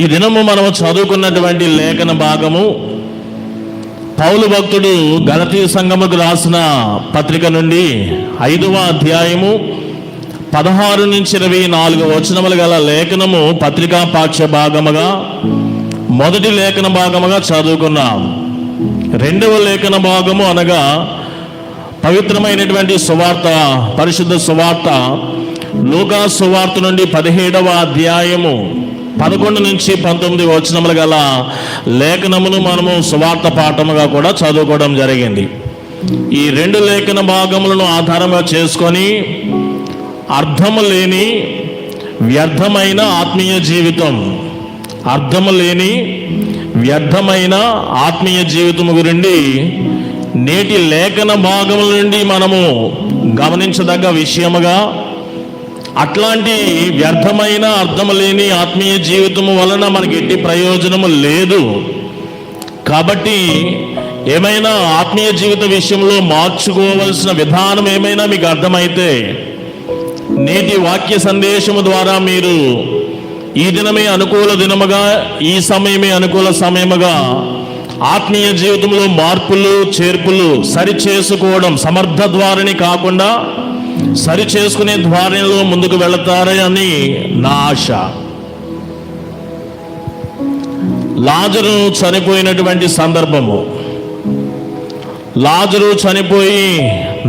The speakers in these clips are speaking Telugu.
ఈ దినము మనము చదువుకున్నటువంటి లేఖన భాగము పౌలు భక్తుడు గలతీ సంఘముకు రాసిన పత్రిక నుండి 5వ అధ్యాయము 16 నుంచి 24 వచనములు గల లేఖనము పత్రికా పాఠ్య భాగముగా మొదటి లేఖన భాగముగా చదువుకున్నాం. రెండవ లేఖన భాగము అనగా పవిత్రమైనటువంటి సువార్త, పరిశుద్ధ సువార్త లూకా సువార్త నుండి 17వ అధ్యాయము 11 నుంచి 19 వచనములు గల లేఖనమును మనము సువార్త పాఠముగా కూడా చదువుకోవడం జరిగింది. ఈ రెండు లేఖన భాగములను ఆధారంగా చేసుకొని అర్థము లేని వ్యర్థమైన ఆత్మీయ జీవితం, అర్థము లేని వ్యర్థమైన ఆత్మీయ జీవితం గురించి నేటి లేఖన భాగముల నుండి మనము గమనించదగ్గ విషయముగా, అట్లాంటి వ్యర్థమైన అర్థము లేని ఆత్మీయ జీవితము వలన మనకి ఎట్టి ప్రయోజనము లేదు. కాబట్టి ఏమైనా ఆత్మీయ జీవిత విషయంలో మార్చుకోవలసిన విధానం ఏమైనా మీకు అర్థమైతే నేటి వాక్య సందేశము ద్వారా మీరు ఈ దినమే అనుకూల దినముగా, ఈ సమయమే అనుకూల సమయముగా ఆత్మీయ జీవితంలో మార్పులు చేర్పులు సరి చేసుకోవడం, సమర్థ ద్వారిని కాకుండా సరి చేసుకునే ద్వారంలో ముందుకు వెళతారని నా ఆశ. లాజరు చనిపోయినటువంటి సందర్భము, లాజరు చనిపోయి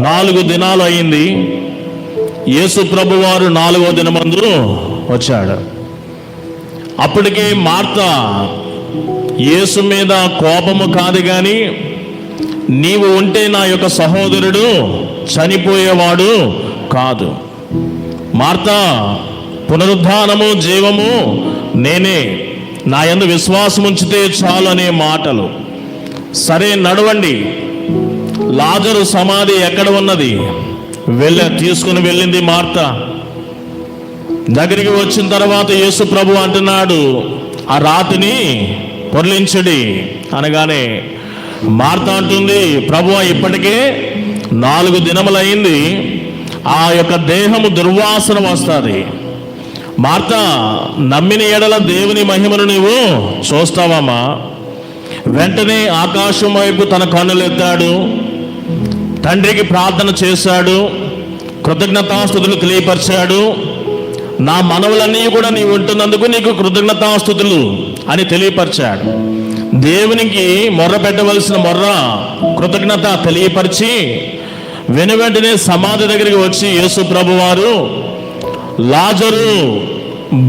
4 దినాలు అయింది. యేసు ప్రభు వారు 4వ దినమందు వచ్చాడు. అప్పటికే మార్త యేసు మీద కోపము కాదు కానీ, నీవు ఉంటే నా యొక్క సహోదరుడు చనిపోయేవాడు కాదు. మార్త, పునరుద్ధానము జీవము నేనే, నా యందు విశ్వాసం ఉంచితే చాలు అనే మాటలు. సరే నడవండి, లాజరు సమాధి ఎక్కడ ఉన్నది తీసుకుని వెళ్ళింది మార్త. దగ్గరికి వచ్చిన తర్వాత యేసు ప్రభు అంటున్నాడు, ఆ రాతిని పొర్లించడి అనగానే మార్త అంటుంది, ప్రభువా ఇప్పటికే 4 దినములైంది, ఆ యొక్క దేహము దుర్వాసన వస్తుంది. మార్త, నమ్మిన ఎడల దేవుని మహిమను నీవు చూస్తావమ్మా. వెంటనే ఆకాశం వైపు తన కన్నులెత్తాడు, తండ్రికి ప్రార్థన చేశాడు, కృతజ్ఞతాస్తుతులు తెలియపరిచాడు. నా మనవులన్నీ కూడా నీవు ఉంటున్నందుకు నీకు కృతజ్ఞతాస్తుతులు అని తెలియపరిచాడు. దేవునికి మొర్ర పెట్టవలసిన మొర్ర కృతజ్ఞత తెలియపరిచి వెనువెంటనే సమాధి దగ్గరికి వచ్చి యేసు ప్రభు వారు, లాజరు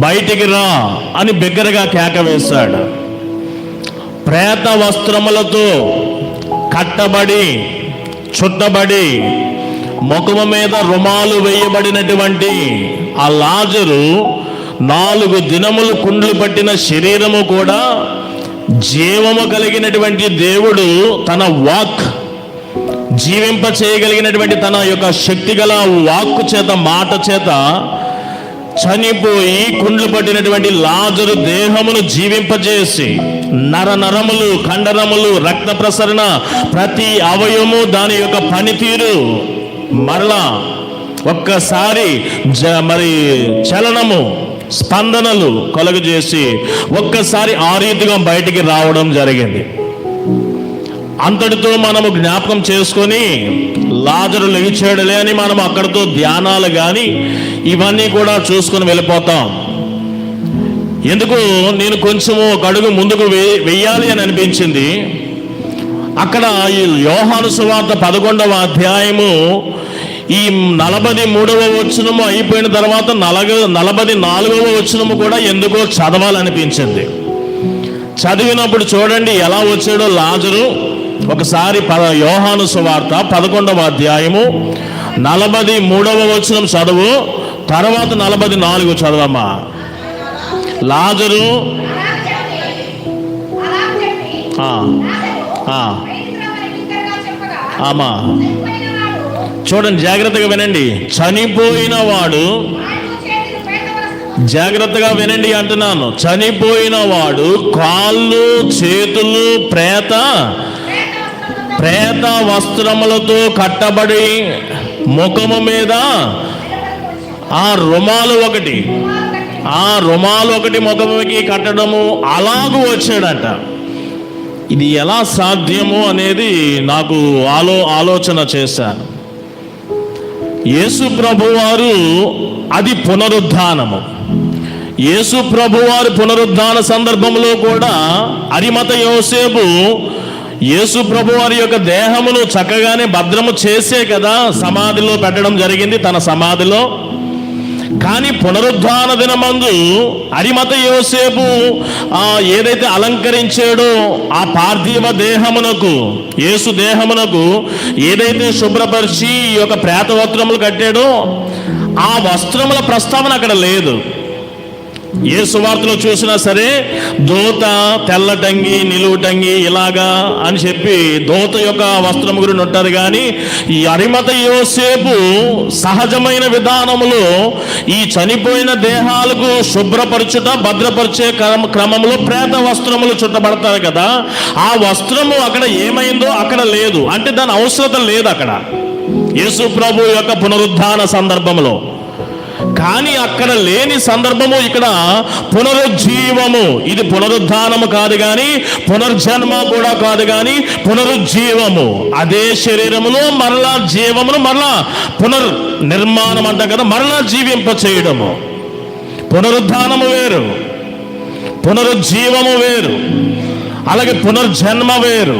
బయటికి రా అని బిగ్గరగా కేక వేశాడు. ప్రేత వస్త్రములతో కట్టబడి చుట్టబడి ముఖము మీద రుమాలు వేయబడినటువంటి ఆ లాజరు 4 దినములు కుండ్లు పట్టిన శరీరము కూడా జీవము కలిగినటువంటి దేవుడు తన వాక్, జీవింప చేయగలిగినటువంటి తన యొక్క శక్తి గల వాక్కు చేత, మాట చేత చనిపోయి కుండ్లు పట్టినటువంటి లాజరు దేహమును జీవింపజేసి నరనరములు, కండరములు, రక్త ప్రసరణ, ప్రతి అవయవము దాని యొక్క పనితీరు మరలా ఒక్కసారి మరి చలనము, స్పందనలు కలుగజేసి ఒక్కసారి ఆ రీతిగా బయటికి రావడం జరిగింది. అంతటితో మనము జ్ఞాపకం చేసుకొని లాజరు లేచాడులే అని మనం అక్కడితో ధ్యానాలు కానీ ఇవన్నీ కూడా చూసుకొని వెళ్ళిపోతాం. ఎందుకు నేను కొంచెము ఒక అడుగు ముందుకు వెయ్యాలి అని అనిపించింది. అక్కడ ఈ యోహాను సువార్త 11వ అధ్యాయము ఈ 43వ వచనము అయిపోయిన తర్వాత 44వ వచనము కూడా ఎందుకో చదవాలనిపించింది. చదివినప్పుడు చూడండి ఎలా వచ్చాడో లాజరు. ఒకసారి యోహాను సువార్త 11వ అధ్యాయము 43వ వచనం చదువు, తర్వాత 44 చదవమ్మా. లాజరు ఆమా చూడండి, జాగ్రత్తగా వినండి. చనిపోయిన వాడు, జాగ్రత్తగా వినండి అంటున్నాను, చనిపోయిన వాడు కాళ్ళు చేతులు ప్రేత వస్త్రములతో కట్టబడి ముఖము మీద ఆ రుమాలు ఒకటి, ఆ రుమాలు ఒకటి ముఖముకి కట్టడము అలాగూ వచ్చాడంట. ఇది ఎలా సాధ్యము అనేది నాకు ఆలోచన చేశాను. యేసు ప్రభువారు అది పునరుద్ధానము. యేసు ప్రభువారు పునరుద్ధాన సందర్భంలో కూడా అరిమత యోసేపు యేసు ప్రభువారి యొక్క దేహమును చక్కగానే భద్రము చేసే కదా సమాధిలో పెట్టడం జరిగింది, తన సమాధిలో. కానీ పునరుద్ధాన దినమందు అరిమత యోసేపు ఏదైతే అలంకరించాడో ఆ పార్థివ దేహమునకు, యేసు దేహమునకు ఏదైతే శుభ్రపరిచి ఈ యొక్క ప్రేత వస్త్రములు కట్టాడో ఆ వస్త్రముల ప్రస్తావన అక్కడ లేదు. ఏ సువార్తలో చూసినా సరే దోత, తెల్లటంగి, నిలువుటంగి ఇలాగా అని చెప్పి దోత యొక్క వస్త్రము గురించి ఉంటారు. కానీ ఈ అరిమత యోసేపు సహజమైన విధానములో ఈ చనిపోయిన దేహాలకు శుభ్రపరచుట, భద్రపరిచే క్రమంలో ప్రేత వస్త్రములు చుట్టబడతారు కదా, ఆ వస్త్రము అక్కడ ఏమైందో అక్కడ లేదు. అంటే దాని అవసరం లేదు అక్కడ యేసు ప్రభు యొక్క పునరుద్ధాన సందర్భంలో. కానీ అక్కడ లేని సందర్భము ఇక్కడ పునరుజ్జీవము. ఇది పునరుద్ధానము కాదు కానీ పునర్జన్మ కూడా కాదు కానీ పునరుజ్జీవము. అదే శరీరములో మరలా జీవమును మరలా పునర్నిర్మాణం అంటాం కదా, మరలా జీవింప చేయడము. పునరుద్ధానము వేరు, పునరుజ్జీవము వేరు, అలాగే పునర్జన్మ వేరు.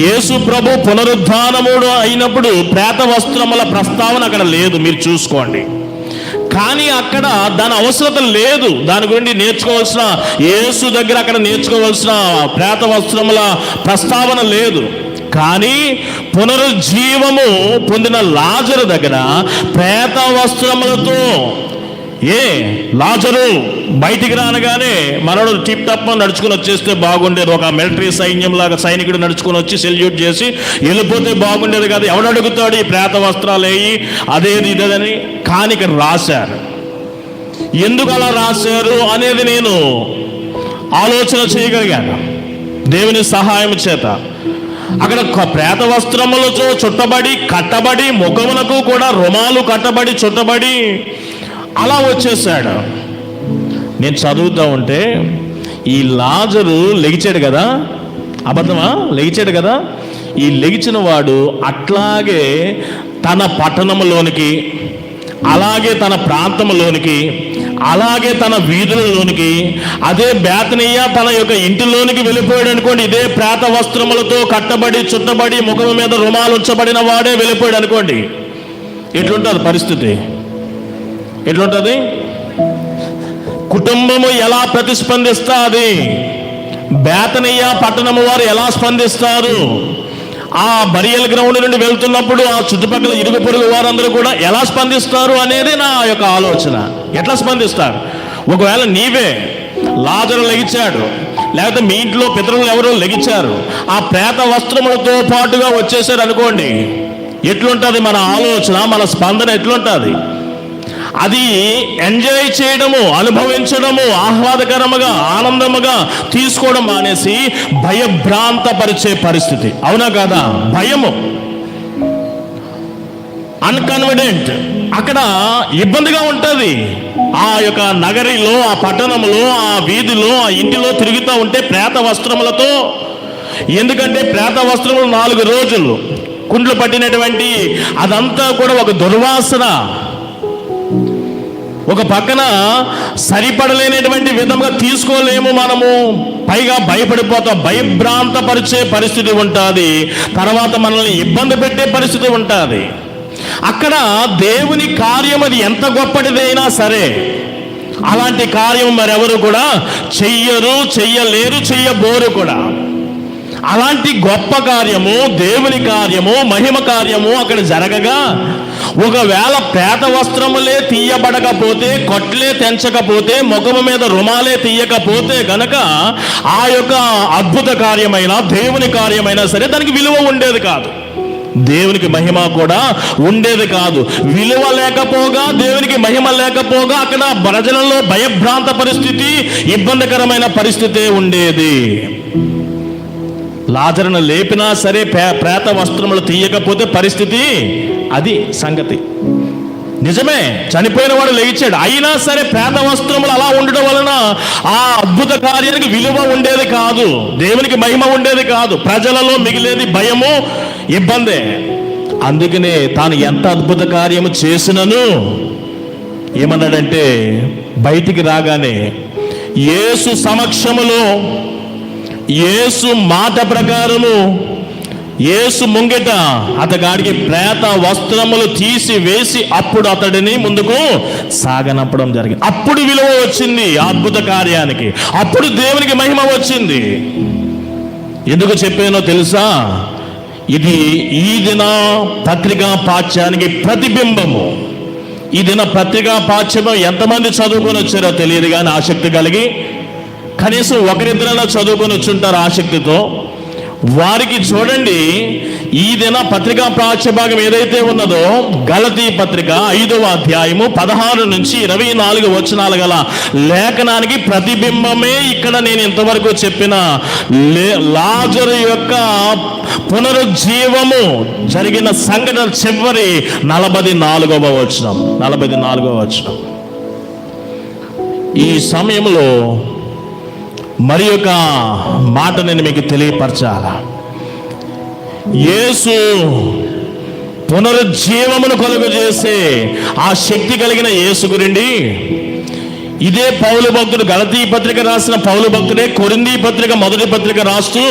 యేసు ప్రభు పునరుద్ధానముడు అయినప్పుడు ప్రేత వస్త్రముల ప్రస్తావన అక్కడ లేదు, మీరు చూసుకోండి. కానీ అక్కడ దాని అవసరం లేదు. దాని గురించి నేర్చుకోవాల్సిన, యేసు దగ్గర అక్కడ నేర్చుకోవాల్సిన ప్రేత వస్త్రముల ప్రస్తావన లేదు. కానీ పునరుజ్జీవము పొందిన లాజరు దగ్గర ప్రేత వస్త్రములతో లాజరు బయటికి రానగానే మనడు టిప్ టప్ నడుచుకుని వచ్చేస్తే బాగుండేది. ఒక మిలిటరీ సైన్యంలాగా సైనికుడు నడుచుకుని వచ్చి సెల్యూట్ చేసి వెళ్ళిపోతే బాగుండేది కాదు. ఎవడు అడుగుతాడు ఈ ప్రేత వస్త్రాలు వేయి అదేది ఇదేదని. కానీ ఇక్కడ రాశారు. ఎందుకు అలా రాశారు అనేది నేను ఆలోచన చేయగలిగాను దేవుని సహాయం చేత. అక్కడ ప్రేత వస్త్రములతో చుట్టబడి కట్టబడి ముఖమునకు కూడా రుమాలు కట్టబడి చుట్టబడి అలా వచ్చేసాడు. నేను చదువుతూ ఉంటే ఈ లాజరు లెగిచాడు కదా, అబద్ధమా? లెగిచాడు కదా. ఈ లెగిచిన వాడు అట్లాగే తన పట్టణంలోనికి, అలాగే తన ప్రాంతంలోనికి, అలాగే తన వీధులలోనికి, అదే బేతనీయ తన యొక్క ఇంటిలోనికి వెళ్ళిపోయాడు అనుకోండి. ఇదే ప్రేత వస్త్రములతో కట్టబడి చుట్టబడి ముఖం మీద రుమాలు ఉంచబడిన వాడే వెళ్ళిపోయాడు అనుకోండి. ఎట్లుంటుంది పరిస్థితి? ఎట్లుంటుంది? కుటుంబము ఎలా ప్రతిస్పందిస్తుంది? బేతనీయ పట్టణము వారు ఎలా స్పందిస్తారు? ఆ బరియల్ గ్రౌండ్ నుండి వెళ్తున్నప్పుడు ఆ చుట్టుపక్కల ఇరుగు పొరుగు వారందరూ కూడా ఎలా స్పందిస్తారు అనేది నా యొక్క ఆలోచన. ఎట్లా స్పందిస్తారు? ఒకవేళ నీవే లాజరు లెగిచాడు, లేకపోతే మీ ఇంట్లో పితరులు ఎవరో లెగిచారు, ఆ ప్రేత వస్త్రములతో పాటుగా వచ్చేసారు అనుకోండి, ఎట్లుంటుంది మన ఆలోచన, మన స్పందన ఎట్లుంటుంది? అది ఎంజాయ్ చేయడము, అనుభవించడము, ఆహ్లాదకరముగా ఆనందముగా తీసుకోవడం మానేసి భయభ్రాంతపరిచే పరిస్థితి. అవునా కాదా? భయము, అన్కాన్ఫిడెంట్, అక్కడ ఇబ్బందిగా ఉంటుంది. ఆ యొక్క నగరిలో, ఆ పట్టణంలో, ఆ వీధిలో, ఆ ఇంటిలో తిరుగుతూ ఉంటే ప్రేత వస్త్రములతో. ఎందుకంటే ప్రేత వస్త్రములు 4 రోజులు కుండ్లు పట్టినటువంటి అదంతా కూడా ఒక దుర్వాసన. ఒక పక్కన సరిపడలేనటువంటి విధంగా తీసుకోలేము మనము, పైగా భయపడిపోతాం, భయభ్రాంతపరిచే పరిస్థితి ఉంటుంది. తర్వాత మనల్ని ఇబ్బంది పెట్టే పరిస్థితి ఉంటుంది. అక్కడ దేవుని కార్యం అది ఎంత గొప్పటిదైనా సరే అలాంటి కార్యం మరెవరు కూడా చెయ్యరు, చెయ్యలేరు, చెయ్యబోరు కూడా. అలాంటి గొప్ప కార్యము, దేవుని కార్యము, మహిమ కార్యము అక్కడ జరగగా, ఒకవేళ ప్రేత వస్త్రములే తీయబడకపోతే, కొట్లే తెంచకపోతే, ముఖము మీద రుమాలే తీయకపోతే గనక ఆ యొక్క అద్భుత కార్యమైన దేవుని కార్యమైనా సరే దానికి విలువ ఉండేది కాదు, దేవునికి మహిమ కూడా ఉండేది కాదు. విలువ లేకపోగా, దేవునికి మహిమ లేకపోగా అక్కడ ప్రజలలో భయభ్రాంత పరిస్థితి, ఇబ్బందికరమైన పరిస్థితే ఉండేది. లాజరును లేపినా సరే ప్రేత వస్త్రములు తీయకపోతే పరిస్థితి అది సంగతి. నిజమే, చనిపోయిన వాడు లేచాడు. అయినా సరే ప్రేత వస్త్రములు అలా ఉండడం వలన ఆ అద్భుత కార్యానికి విలువ ఉండేది కాదు, దేవునికి మహిమ ఉండేది కాదు, ప్రజలలో మిగిలేది భయము, ఇబ్బందే. అందుకనే తాను ఎంత అద్భుత కార్యము చేసినను ఏమన్నాడంటే, బయటికి రాగానే యేసు సమక్షములో, యేసు మాట ప్రకారము, యేసు ముంగిట అతగాడికి ప్రేత వస్త్రములు తీసి వేసి అప్పుడు అతడిని ముందుకు సాగనంపడం జరిగింది. అప్పుడు విలువ వచ్చింది ఆ అద్భుత కార్యానికి, అప్పుడు దేవునికి మహిమ వచ్చింది. ఎందుకు చెప్పానో తెలుసా? ఇది ఈ దిన పత్రికా పాఠ్యానికి ప్రతిబింబము. ఈ దిన పత్రికా పాఠ్యము ఎంతమంది చదువుకొని వచ్చారో తెలియదు, కానీ ఆసక్తి కలిగి కనీసం ఒకరిద్దరైనా చదువుకొని వచ్చుంటారు ఆసక్తితో. వారికి చూడండి, ఈ దిన పత్రికా పాఠ్య భాగం ఏదైతే ఉన్నదో గలతీ పత్రిక 5వ అధ్యాయము 16 నుంచి 24 వచనాలు గల లేఖనానికి ప్రతిబింబమే ఇక్కడ నేను ఇంతవరకు చెప్పిన లాజరు యొక్క పునరుజ్జీవము జరిగిన సంఘటన చివరి 44వ వచనం. ఈ సమయంలో మరి ఒక మాట నేను మీకు తెలియపరచాల. యేసు పునరుజ్జీవమును కలుగజేసే ఆ శక్తి కలిగిన యేసు గురించి ఇదే పౌలు భక్తుడు, గలతీ పత్రిక రాసిన పౌలు భక్తుడే కొరింథీ పత్రిక మొదటి పత్రిక రాస్తూ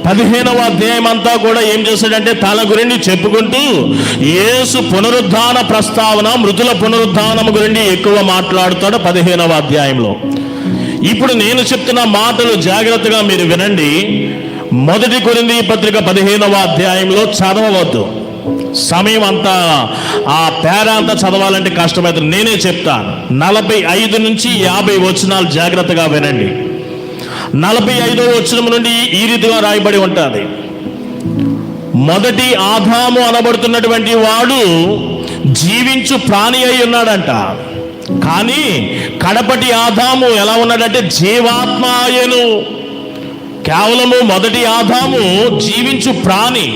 15వ అధ్యాయం అంతా కూడా ఏం చేశాడంటే తన గురించి చెప్పుకుంటూ యేసు పునరుద్ధాన ప్రస్తావన, మృతుల పునరుద్ధానము గురించి ఎక్కువ మాట్లాడుతాడు 15వ అధ్యాయంలో. ఇప్పుడు నేను చెప్తున్న మాటలు జాగ్రత్తగా మీరు వినండి. మొదటి కొరింథీ పత్రిక 15వ అధ్యాయంలో చదవవద్దు, సమయం అంతా ఆ పేరా అంతా చదవాలంటే కష్టమవుతుంది. నేనే చెప్తాను. 45 నుంచి 50 వచనాలు జాగ్రత్తగా వినండి. 45వ వచనం నుండి ఈ రీతిగా రాయబడి ఉంటుంది. మొదటి ఆదాము అనబడుతున్నటువంటి వాడు జీవించు ప్రాణి అయి ఉన్నాడంట. కానీ కడపటి ఆదాము ఎలా ఉన్నాడంటే జీవాత్మ ఆయను. కేవలము మొదటి ఆదాము జీవించు ప్రాణి,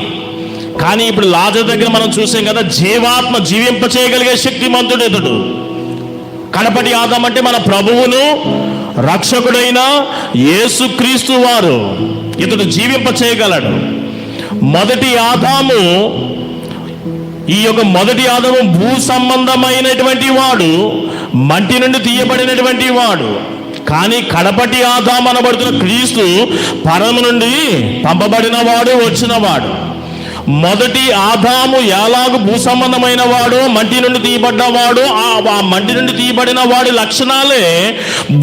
కానీ ఇప్పుడు లాజరు దగ్గర మనం చూసాం కదా, జీవాత్మ, జీవింప చేయగలిగే శక్తిమంతుడు ఇతడు. కడపటి ఆదాం అంటే మన ప్రభువును రక్షకుడైన యేసుక్రీస్తు వారు, ఇతడు జీవింప చేయగలడు. మొదటి ఆదాము, ఈ యొక్క మొదటి ఆదాము భూ సంబంధమైనటువంటి వాడు, మంటి నుండి తీయబడినటువంటి వాడు. కానీ కడపటి ఆదాము అనబడుతున్న క్రీస్తు పరము నుండి పంపబడిన వాడు, వచ్చినవాడు. మొదటి ఆదాము ఎలాగూ భూ సంబంధమైన వాడు, మంటి నుండి తీయబడ్డవాడు, ఆ మంటి నుండి తీయబడిన వాడి లక్షణాలే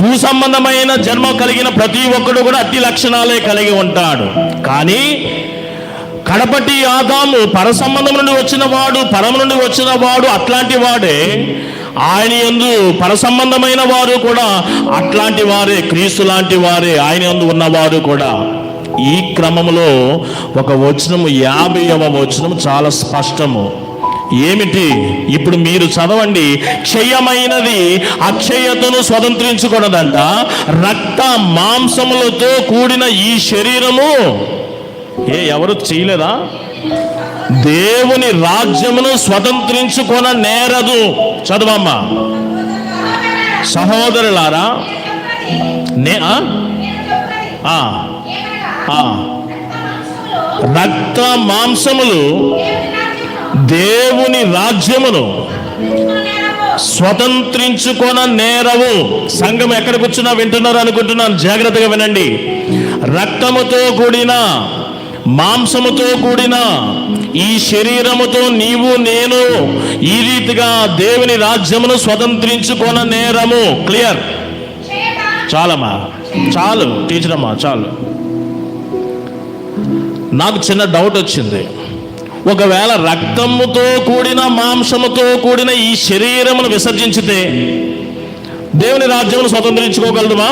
భూ సంబంధమైన జన్మ కలిగిన ప్రతి ఒక్కడు కూడా అట్టి లక్షణాలే కలిగి ఉంటాడు. కానీ కడపటి ఆదాము పర సంబంధం నుండి వచ్చిన వాడు, పరము నుండి వచ్చిన వాడు అట్లాంటి వాడే. ఆయన యందు పర సంబంధమైన వారు కూడా అట్లాంటి వారే, క్రీస్తు లాంటి వారే ఆయన యందు ఉన్నవారు కూడా. ఈ క్రమంలో ఒక వచనము 50వ వచనము చాలా స్పష్టము. ఏమిటి? ఇప్పుడు మీరు చదవండి. క్షయమైనది అక్షయతను స్వతంత్రించుకున్నదంట. రక్త మాంసములతో కూడిన ఈ శరీరము ఎవరు చేయలేదా? దేవుని రాజ్యమును స్వతంత్రించుకొన నేరదు. చదవమ్మా. సహోదరులారా, రక్త మాంసములు దేవుని రాజ్యమును స్వతంత్రించుకొన నేరవు. సంఘం ఎక్కడ కూర్చున్నా వింటున్నారు అనుకుంటున్నాను, జాగ్రత్తగా వినండి. రక్తముతో కూడిన, మాంసముతో కూడిన ఈ శరీరముతో నీవు నేను ఈ రీతిగా దేవుని రాజ్యమును స్వతంత్రించుకొన నేరము. క్లియర్? చాలమ్మా, చాలు టీచర్ అమ్మా, చాలు. నాకు చిన్న డౌట్ వచ్చింది. ఒకవేళ రక్తముతో కూడిన, మాంసముతో కూడిన ఈ శరీరమును విసర్జించితే దేవుని రాజ్యమును స్వతంత్రించుకోగలదుమా?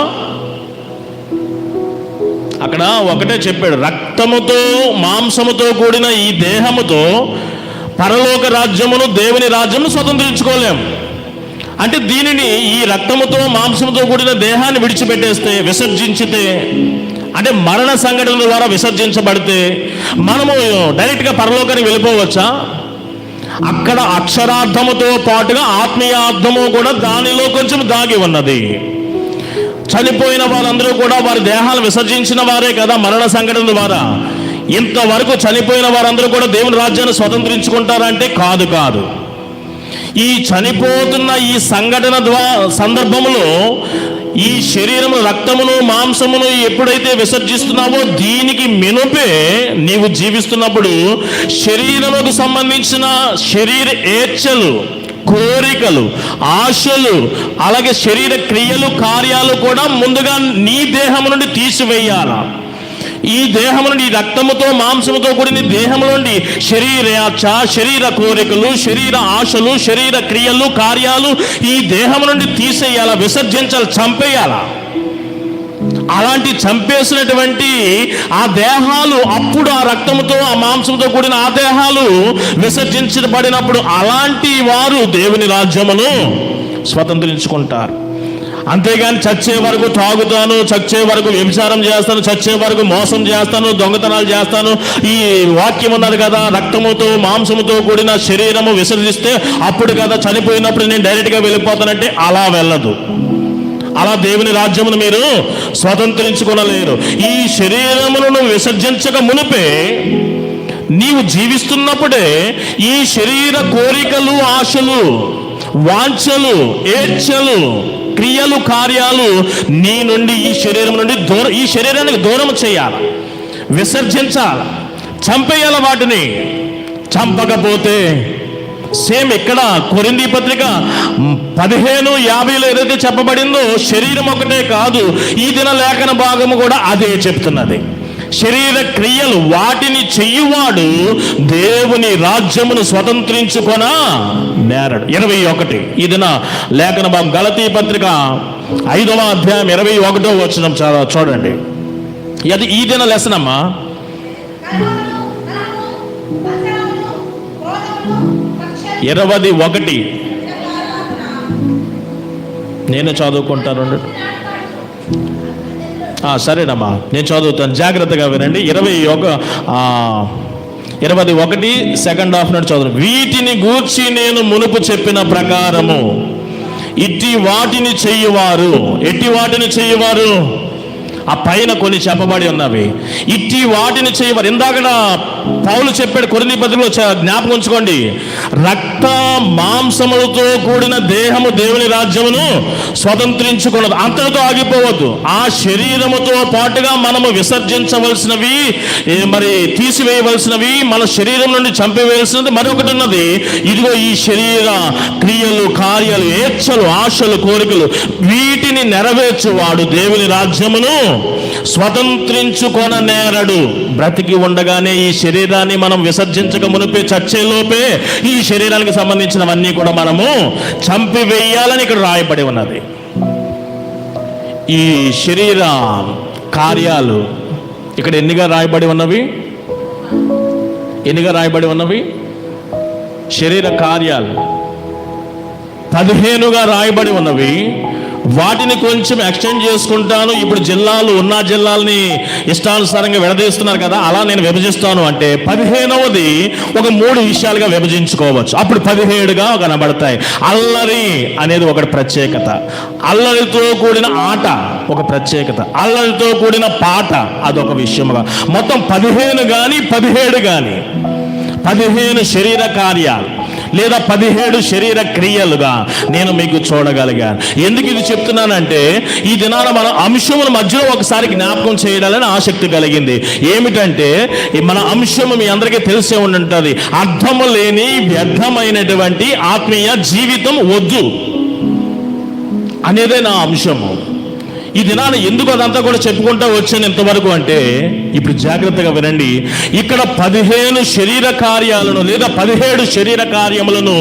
అక్కడ ఒకటే చెప్పాడు, రక్తముతో మాంసముతో కూడిన ఈ దేహముతో పరలోక రాజ్యమును, దేవుని రాజ్యమును స్వతంత్రించుకోలేం. అంటే దీనిని, ఈ రక్తముతో మాంసముతో కూడిన దేహాన్ని విడిచిపెట్టేస్తే, విసర్జించితే, అంటే మరణ సంఘటన ద్వారా విసర్జించబడితే మనము డైరెక్ట్గా పరలోకానికి వెళ్ళిపోవచ్చా? అక్కడ అక్షరార్థముతో పాటుగా ఆత్మీయార్థము కూడా దానిలో కొంచెం దాగి ఉన్నది. చనిపోయిన వారందరూ కూడా వారి దేహాలు విసర్జించిన వారే కదా మరణ సంఘటన ద్వారా. ఇంతవరకు చనిపోయిన వారందరూ కూడా దేవుని రాజ్యాన్ని స్వతంత్రించుకుంటారంటే కాదు. ఈ చనిపోతున్న ఈ సంఘటన సందర్భంలో ఈ శరీరము, రక్తమును, మాంసమును ఎప్పుడైతే విసర్జిస్తున్నావో దీనికి మెనుపే నీవు జీవిస్తున్నప్పుడు శరీరముకు సంబంధించిన శరీర ఏచ్ఛలు, కోరికలు, ఆశలు, అలాగే శరీర క్రియలు, కార్యాలు కూడా ముందుగా నీ దేహం నుండి తీసివేయాల. ఈ దేహం నుండి, ఈ రక్తముతో మాంసముతో కూడిన దేహం నుండి శరీరాచ, శరీర కోరికలు, శరీర ఆశలు, శరీర క్రియలు, కార్యాలు ఈ దేహం నుండి తీసేయాల, విసర్జించాలి, చంపేయాల. అలాంటి చంపేసినటువంటి ఆ దేహాలు అప్పుడు ఆ రక్తముతో, ఆ మాంసంతో కూడిన ఆ దేహాలు విసర్జించబడినప్పుడు అలాంటి వారు దేవుని రాజ్యమును స్వతంత్రించుకుంటారు. అంతేగాని చచ్చే వరకు తాగుతాను, చచ్చే వరకు వ్యభిచారం చేస్తాను, చచ్చే వరకు మోసం చేస్తాను, దొంగతనాలు చేస్తాను, ఈ వాక్యం ఉన్నది కదా, రక్తముతో మాంసముతో కూడిన శరీరము విసర్జిస్తే అప్పుడు కదా చనిపోయినప్పుడు నేను డైరెక్ట్గా వెళ్ళిపోతానంటే అలా వెళ్ళదు. అలా దేవుని రాజ్యమును మీరు స్వతంత్రించుకొనలేరు. ఈ శరీరమును విసర్జించక మునిపే నీవు జీవిస్తున్నప్పుడే ఈ శరీర కోరికలు, ఆశలు, వాంఛలు, ఏచ్ఛలు, క్రియలు, కార్యాలు నీ నుండి, ఈ శరీరం నుండి ఈ శరీరానికి దూరం చేయాలి, విసర్జించాలి, చంపేయాల. వాటిని చంపకపోతే సేమ్ ఇక్కడ కొరింథీ పత్రిక 15:50 ఏదైతే చెప్పబడిందో శరీరం ఒకటే కాదు, ఈ దిన లేఖన భాగము కూడా అదే చెప్తున్నది. శరీర క్రియలు వాటిని చెయ్యువాడు దేవుని రాజ్యమును స్వతంత్రించుకొన నేరడు. 21 ఈ దిన లేఖన భాగం గలతీ పత్రిక 5వ అధ్యాయం 21వ వచనం చూడండి. అది ఈ దిన లెసనమ్మా. ఇరవది 21 నేను చదువుకుంటాను. సరేనమ్మా, నేను చదువుతాను, జాగ్రత్తగా వినండి. 21 సెకండ్ హాఫ్ నుండి చదువు. వీటిని గూర్చి నేను మునుపు చెప్పిన ప్రకారము ఇట్టి వాటిని చెయ్యువారు. ఎట్టి వాటిని చెయ్యువారు? ఆ పైన కొన్ని చెప్పబడి ఉన్నవి. ఇట్టి వాటిని చేయవారు. ఇందాక పౌలు చెప్పాడు కొరింథీ పత్రికలో, జ్ఞాపకం ఉంచుకోండి. రక్త మాంసములతో కూడిన దేహము దేవుని రాజ్యమును స్వతంత్రించుకున్నది. అంతటితో ఆగిపోవద్దు. ఆ శరీరముతో పాటుగా మనము విసర్జించవలసినవి, మరి తీసివేయవలసినవి, మన శరీరం నుండి చంపివేయాల్సినది మరొకటి ఉన్నది. ఇదిగో ఈ శరీర క్రియలు, కార్యాలు, ఏచ్ఛలు, ఆశలు, కోరికలు వీటిని నెరవేర్చువాడు దేవుని రాజ్యమును స్వతంత్రించుకొన నేరడు. బ్రతికి ఉండగానే ఈ శరీరాన్ని మనం విసర్జించక మునిపే, చచ్చేలోపే ఈ శరీరానికి సంబంధించినవన్నీ కూడా మనము చంపివేయాలని ఇక్కడ రాయబడి ఉన్నది. ఈ శరీర కార్యాలు ఇక్కడ ఎన్నిగా రాయబడి ఉన్నవి? శరీర కార్యాలు 15గా రాయబడి ఉన్నవి. వాటిని కొంచెం ఎక్స్టెండ్ చేసుకుంటాను. ఇప్పుడు జిల్లాలు ఉన్న జిల్లాలని ఇష్టానుసారంగా విడదీస్తున్నారు కదా, అలా నేను విభజిస్తాను అంటే 15వది ఒక 3 విషయాలుగా విభజించుకోవచ్చు. అప్పుడు 17గా కనబడతాయి. అల్లరి అనేది ఒకటి ప్రత్యేకత, అల్లరితో కూడిన ఆట ఒక ప్రత్యేకత, అల్లరితో కూడిన పాట అదొక విషయముగా. మొత్తం 15 కానీ 17 కానీ 15 శరీర కార్యాలు లేదా 17 శరీర క్రియలుగా నేను మీకు చూడగలిగాను. ఎందుకు ఇది చెప్తున్నానంటే ఈ దినాన మన అంశముల మధ్యలో ఒకసారి జ్ఞాపకం చేయాలని ఆసక్తి కలిగింది. ఏమిటంటే మన అంశము మీ అందరికీ తెలిసే ఉంటుంది. అర్థము లేని వ్యర్థమైనటువంటి ఆత్మీయ జీవితం వద్దు అనేదే నా అంశము. ఈ దినాన ఎందుకు అదంతా కూడా చెప్పుకుంటూ వచ్చాను ఇంతవరకు అంటే, ఇప్పుడు జాగ్రత్తగా వినండి. ఇక్కడ 15 శరీర కార్యాలను లేదా 17 శరీర కార్యములను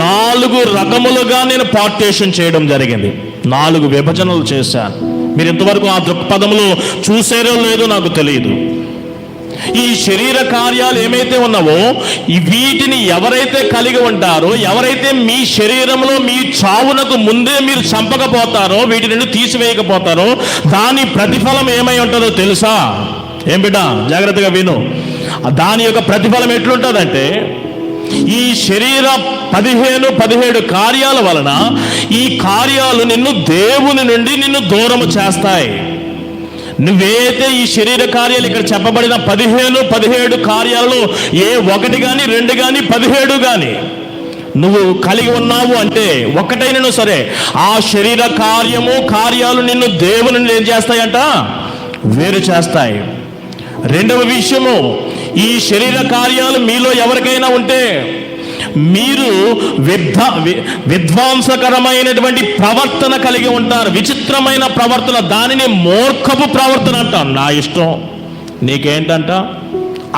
4 రకములుగా నేను పార్టేషన్ చేయడం జరిగింది. 4 విభజనలు చేశాను. మీరు ఇంతవరకు ఆ దృక్పథములు చూసారో లేదో నాకు తెలియదు. ఈ శరీర కార్యాలు ఏమైతే ఉన్నావో వీటిని ఎవరైతే కలిగి ఉంటారో, ఎవరైతే మీ శరీరంలో మీ చావునకు ముందే మీరు చంపకపోతారో, వీటి నుండి తీసివేయకపోతారో దాని ప్రతిఫలం ఏమై ఉంటుందో తెలుసా? ఏం బిడ్డ జాగ్రత్తగా విను. దాని యొక్క ప్రతిఫలం ఎట్లుంటుందంటే ఈ శరీర 15-17 కార్యాల వలన ఈ కార్యాలు నిన్ను దేవుని నుండి నిన్ను దూరము చేస్తాయి. నువ్వేతే ఈ శరీర కార్యాలు ఇక్కడ చెప్పబడిన 15-17 కార్యాలలో ఏ 1 కానీ 2 కానీ 17 కానీ నువ్వు కలిగి ఉన్నావు అంటే ఒక్కటైనను సరే ఆ శరీర కార్యాలు నిన్ను దేవుని నుండి ఏం చేస్తాయంట? వేరు చేస్తాయి. రెండవ విషయము, ఈ శరీర కార్యాలు మీలో ఎవరికైనా ఉంటే మీరు విధ్వంసకరమైనటువంటి ప్రవర్తన కలిగి ఉంటారు. విచిత్రమైన ప్రవర్తన, దానిని మూర్ఖపు ప్రవర్తన అంటాం. నా ఇష్టం నీకేంటంట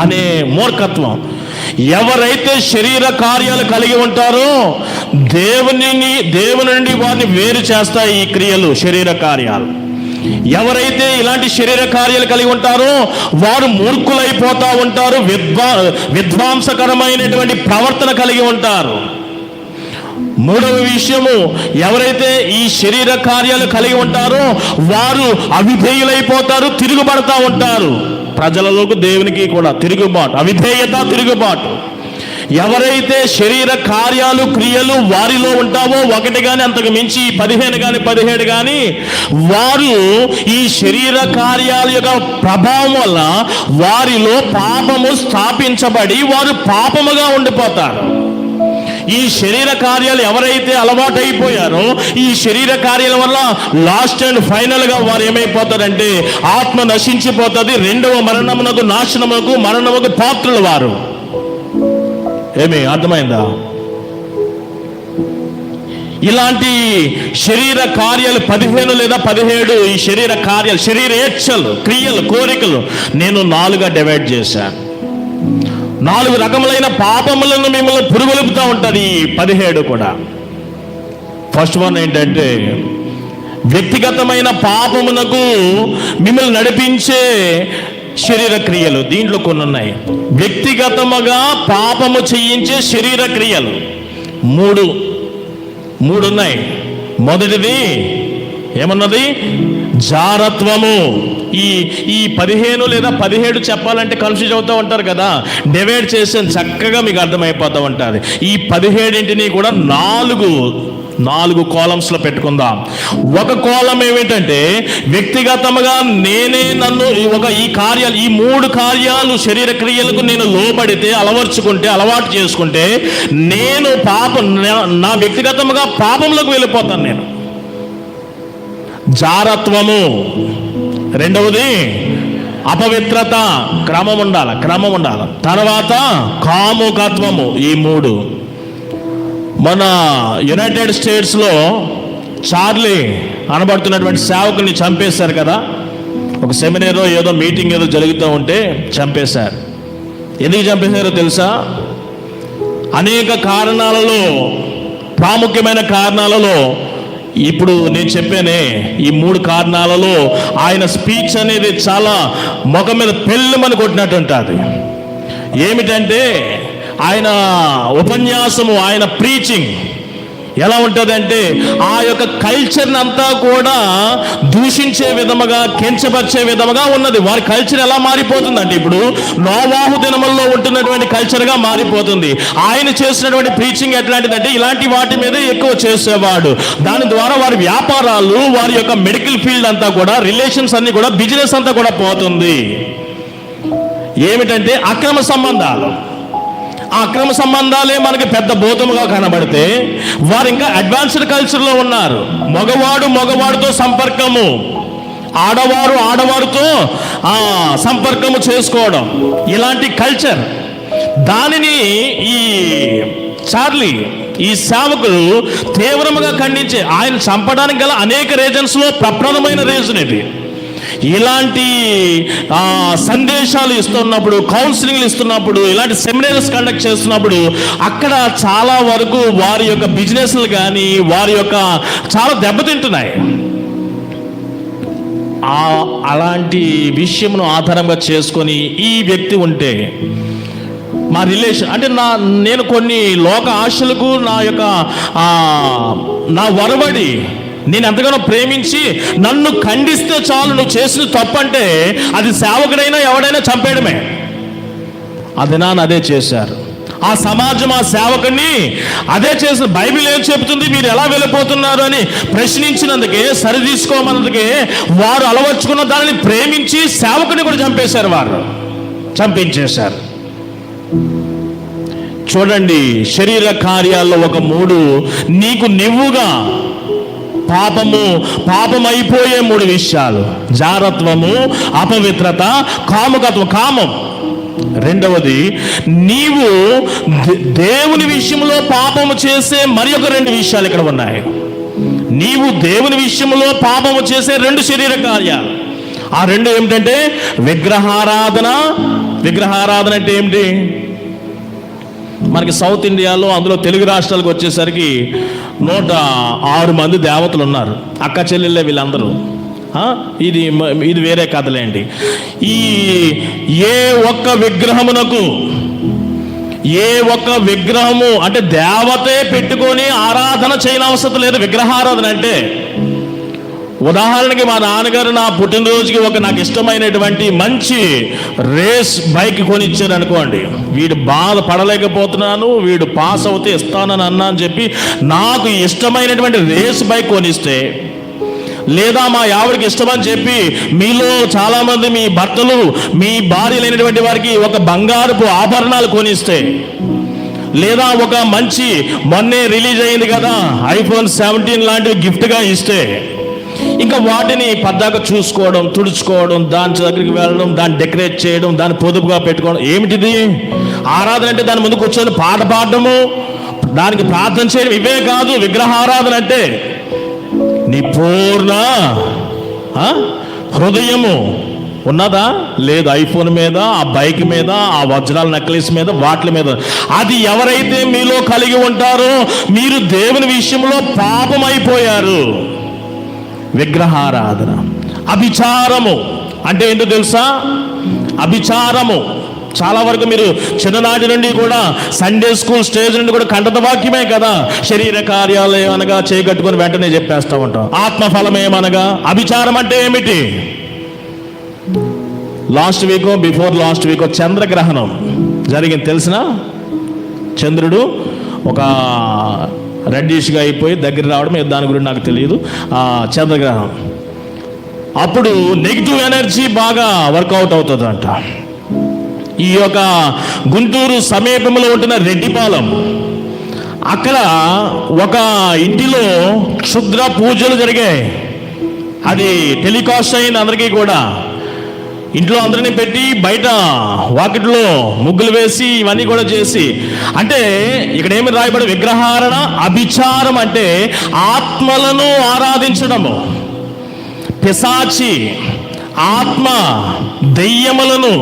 అనే మూర్ఖత్వం. ఎవరైతే శరీర కార్యాలు కలిగి ఉంటారో దేవుని నుండి వారిని వేరు చేస్తాయి ఈ క్రియలు, శరీర కార్యాలు. ఎవరైతే ఇలాంటి శరీర కార్యాలు కలిగి ఉంటారో వారు మూర్ఖులైపోతూ ఉంటారు, విధ్వంసకరమైనటువంటి ప్రవర్తన కలిగి ఉంటారు. మూడవ విషయము, ఎవరైతే ఈ శరీర కార్యాలు కలిగి ఉంటారో వారు అవిధేయులైపోతారు, తిరుగుబడతా ఉంటారు. ప్రజలలోకి దేవునికి కూడా తిరుగుబాటు, అవిధేయత, తిరుగుబాటు. ఎవరైతే శరీర కార్యాలు క్రియలు వారిలో ఉంటావో 1 కానీ అంతకు మించి 15 కానీ 17 కానీ వారు ఈ శరీర కార్యాల యొక్క ప్రభావం వల్ల వారిలో పాపము స్థాపించబడి వారు పాపముగా ఉండిపోతారు. ఈ శరీర కార్యాలు ఎవరైతే అలవాటైపోయారో ఈ శరీర కార్యాల వల్ల లాస్ట్ అండ్ ఫైనల్గా వారు ఏమైపోతారంటే ఆత్మ నశించిపోతుంది. 2వ మరణమునకు, నాశనమునకు, మరణముకు పాత్రులు వారు. ఏమి అర్థమైందా? ఇలాంటి శరీర కార్యాలు 15 లేదా 17 ఈ శరీర కార్యాలు, శరీరేచ్ఛలు, క్రియలు, కోరికలు నేను 4గా డివైడ్ చేశాను. 4 రకములైన పాపములను మిమ్మల్ని పురుగొలుపుతూ ఉంటుంది ఈ 17 కూడా. ఫస్ట్ వన్ ఏంటంటే వ్యక్తిగతమైన పాపమునకు మిమ్మల్ని నడిపించే శరీర క్రియలు. దీంట్లో కొన్ని ఉన్నాయి. వ్యక్తిగతముగా పాపము చేయించే శరీర క్రియలు 3 ఉన్నాయి. మొదటిది ఏమన్నది? జారత్వము. ఈ 15 లేదా 17 చెప్పాలంటే కన్ఫ్యూజ్ అవుతూ ఉంటారు కదా. డివైడ్ చేసి చక్కగా మీకు అర్థమైపోతూ ఉంటుంది. ఈ 17 కూడా 4 కాలమ్స్లో పెట్టుకుందాం. ఒక కాలం ఏమిటంటే వ్యక్తిగతముగా నేనే నన్ను ఈ కార్యాలు, ఈ 3 కార్యాలు శరీర క్రియలకు నేను లోబడితే, అలవాటు చేసుకుంటే నేను నా వ్యక్తిగతముగా పాపంలోకి వెళ్ళిపోతాను నేను. జారత్వము. రెండవది అపవిత్రత, క్రమం ఉండాలి. తర్వాత కాముకత్వము. ఈ 3 మన యునైటెడ్ స్టేట్స్లో చార్లీ అనబడుతున్నటువంటి సేవకుని చంపేశారు కదా. ఒక సెమినార్ ఏదో మీటింగ్ ఏదో జరుగుతూ ఉంటే చంపేశారు. ఎందుకు చంపేశారో తెలుసా? అనేక కారణాలలో, ప్రాముఖ్యమైన కారణాలలో ఇప్పుడు నేను చెప్పానే ఈ 3 కారణాలలో ఆయన స్పీచ్ అనేది చాలా ముఖం మీద పెళ్ళమని కొట్టినట్టు ఉంటుంది. ఏమిటంటే ఆయన ఉపన్యాసము, ఆయన ప్రీచింగ్ ఎలా ఉంటుందంటే ఆ యొక్క కల్చర్ని అంతా కూడా దూషించే విధముగా, కించపరిచే విధముగా ఉన్నది. వారి కల్చర్ ఎలా మారిపోతుందంటే ఇప్పుడు నోవాహు దినముల్లో ఉంటున్నటువంటి కల్చర్గా మారిపోతుంది. ఆయన చేసినటువంటి ప్రీచింగ్ ఎట్లాంటిదంటే ఇలాంటి వాటి మీద ఎక్కువ చేసేవాడు. దాని ద్వారా వారి వ్యాపారాలు, వారి యొక్క మెడికల్ ఫీల్డ్ అంతా కూడా, రిలేషన్స్ అన్ని కూడా, బిజినెస్ అంతా కూడా పోతుంది. ఏమిటంటే అక్రమ సంబంధాలు. ఆ అక్రమ సంబంధాలే మనకి పెద్ద భూతముగా కనబడితే వారు ఇంకా అడ్వాన్స్డ్ కల్చర్లో ఉన్నారు. మగవాడితో సంపర్కము, ఆడవారితో సంపర్కము చేసుకోవడం, ఇలాంటి కల్చర్. దానిని ఈ చార్లీ, ఈ సేవకుడు తీవ్రముగా ఖండించే, ఆయన చంపడానికి గల అనేక రీజన్స్లో ప్రప్రథమైన రీజన్ ఇది. ఇలాంటి సందేశాలు ఇస్తున్నప్పుడు, కౌన్సిలింగ్లు ఇస్తున్నప్పుడు, ఇలాంటి సెమినార్స్ కండక్ట్ చేస్తున్నప్పుడు అక్కడ చాలా వరకు వారి యొక్క బిజినెస్లు కానీ వారి యొక్క చాలా దెబ్బతింటున్నాయి. అలాంటి విషయమును ఆధారంగా చేసుకొని ఈ వ్యక్తి ఉంటే మా రిలేషన్ అంటే నేను కొన్ని లోక ఆశలకు నా వరబడి నేను ఎంతగానో ప్రేమించి నన్ను ఖండిస్తే చాలు, నువ్వు చేసిన తప్పు అంటే అది సేవకుడైనా ఎవడైనా చంపేయడమే. అదే చేశారు. ఆ సమాజం ఆ సేవకుని అదే చేసిన. బైబిల్ ఏం చెబుతుంది, మీరు ఎలా వెళ్ళిపోతున్నారు అని ప్రశ్నించినందుకే, సరిదీసుకోమన్నందుకే వారు అలవర్చుకున్న దానిని ప్రేమించి సేవకుని కూడా చంపేశారు, వారు చంపించేశారు. చూడండి, శరీర కార్యాల్లో ఒక 3 నీకు నివ్వుగా పాపమైపోయే 3 విషయాలు: జారత్వము, అపవిత్రత, కాముకత్వం, కామం. రెండవది, నీవు దేవుని విషయంలో పాపము చేసే మరి ఒక 2 విషయాలు ఇక్కడ ఉన్నాయి. నీవు దేవుని విషయంలో పాపము చేసే 2 శరీర కార్యాలు. ఆ 2 ఏమిటంటే విగ్రహారాధన. విగ్రహారాధన అంటే ఏమిటి? మనకి సౌత్ ఇండియాలో, అందులో తెలుగు రాష్ట్రాలకు వచ్చేసరికి 106 మంది దేవతలు ఉన్నారు. అక్క చెల్లెళ్ళే వీళ్ళందరూ. ఇది వేరే కథలేండి. ఏ ఒక్క విగ్రహము అంటే దేవతే పెట్టుకొని ఆరాధన చేయని అవసరం లేదు. విగ్రహారాధన అంటే, ఉదాహరణకి మా నాన్నగారు నా పుట్టినరోజుకి నాకు ఇష్టమైనటువంటి మంచి రేస్ బైక్ కొనిచ్చారు అనుకోండి. వీడు బాధపడలేకపోతున్నాను, వీడు పాస్ అవుతే ఇస్తానని అన్నా అని చెప్పి నాకు ఇష్టమైనటువంటి రేస్ బైక్ కొనిస్తే, లేదా మా ఆవిడకి ఇష్టమని చెప్పి మీలో చాలామంది మీ భర్తలు, మీ భార్య లేనటువంటి వారికి ఒక బంగారపు ఆభరణాలు కొనిస్తే, లేదా ఒక మంచి మొన్నే రిలీజ్ అయింది కదా iPhone 17 లాంటివి గిఫ్ట్గా ఇస్తే, ఇంకా వాటిని పద్దాక చూసుకోవడం, తుడుచుకోవడం, దాని దగ్గరికి వెళ్ళడం, దాన్ని డెకరేట్ చేయడం, దాన్ని పొదుపుగా పెట్టుకోవడం. ఏమిటిది? ఆరాధన అంటే దాని ముందు కూర్చొని పాట పాడడము, దానికి ప్రార్థన చేయడం, ఇవే కాదు విగ్రహారాధన అంటే. నీ పూర్ణ హృదయము ఉన్నదా? లేదు. ఐఫోన్ మీద, ఆ బైక్ మీద, ఆ వజ్రాల నెక్లెస్ మీద, వాటి మీద. అది ఎవరైతే మీలో కలిగి ఉంటారో మీరు దేవుని విషయంలో పాపమైపోయారు. విగ్రహారాధన. అభిచారము అంటే ఏంటో తెలుసా? అభిచారము చాలా వరకు మీరు చిన్ననాటి నుండి కూడా సండే స్కూల్ స్టేజ్ నుండి కూడా కంఠత వాక్యమే కదా. శరీర కార్యాలు ఏమనగా చేయగట్టుకొని వెంటనే చెప్పేస్తూ ఉంటాం. ఆత్మఫలం ఏమనగా అభిచారం అంటే ఏమిటి? బిఫోర్ లాస్ట్ వీక్ చంద్రగ్రహణం జరిగింది, తెలిసిన? చంద్రుడు ఒక రెడ్డిష్గా అయిపోయి దగ్గర రావడం, దాని గురించి నాకు తెలియదు. చంద్రగ్రహణం అప్పుడు నెగిటివ్ ఎనర్జీ బాగా వర్కౌట్ అవుతుందంట. ఈ యొక్క గుంటూరు సమీపంలో ఉంటున్న రెడ్డిపాలెం, అక్కడ ఒక ఇంటిలో క్షుద్ర పూజలు జరిగాయి. అది టెలికాస్ట్ అయింది అందరికీ కూడా. ఇంట్లో అందరినీ పెట్టి బయట వాకిట్లో ముగ్గులు వేసి ఇవన్నీ కూడా చేసి, అంటే ఇక్కడ ఏమి రాయబడి? విగ్రహారాధన, అభిచారం అంటే ఆత్మలను ఆరాధించడము. పిశాచి ఆత్మ దెయ్యములను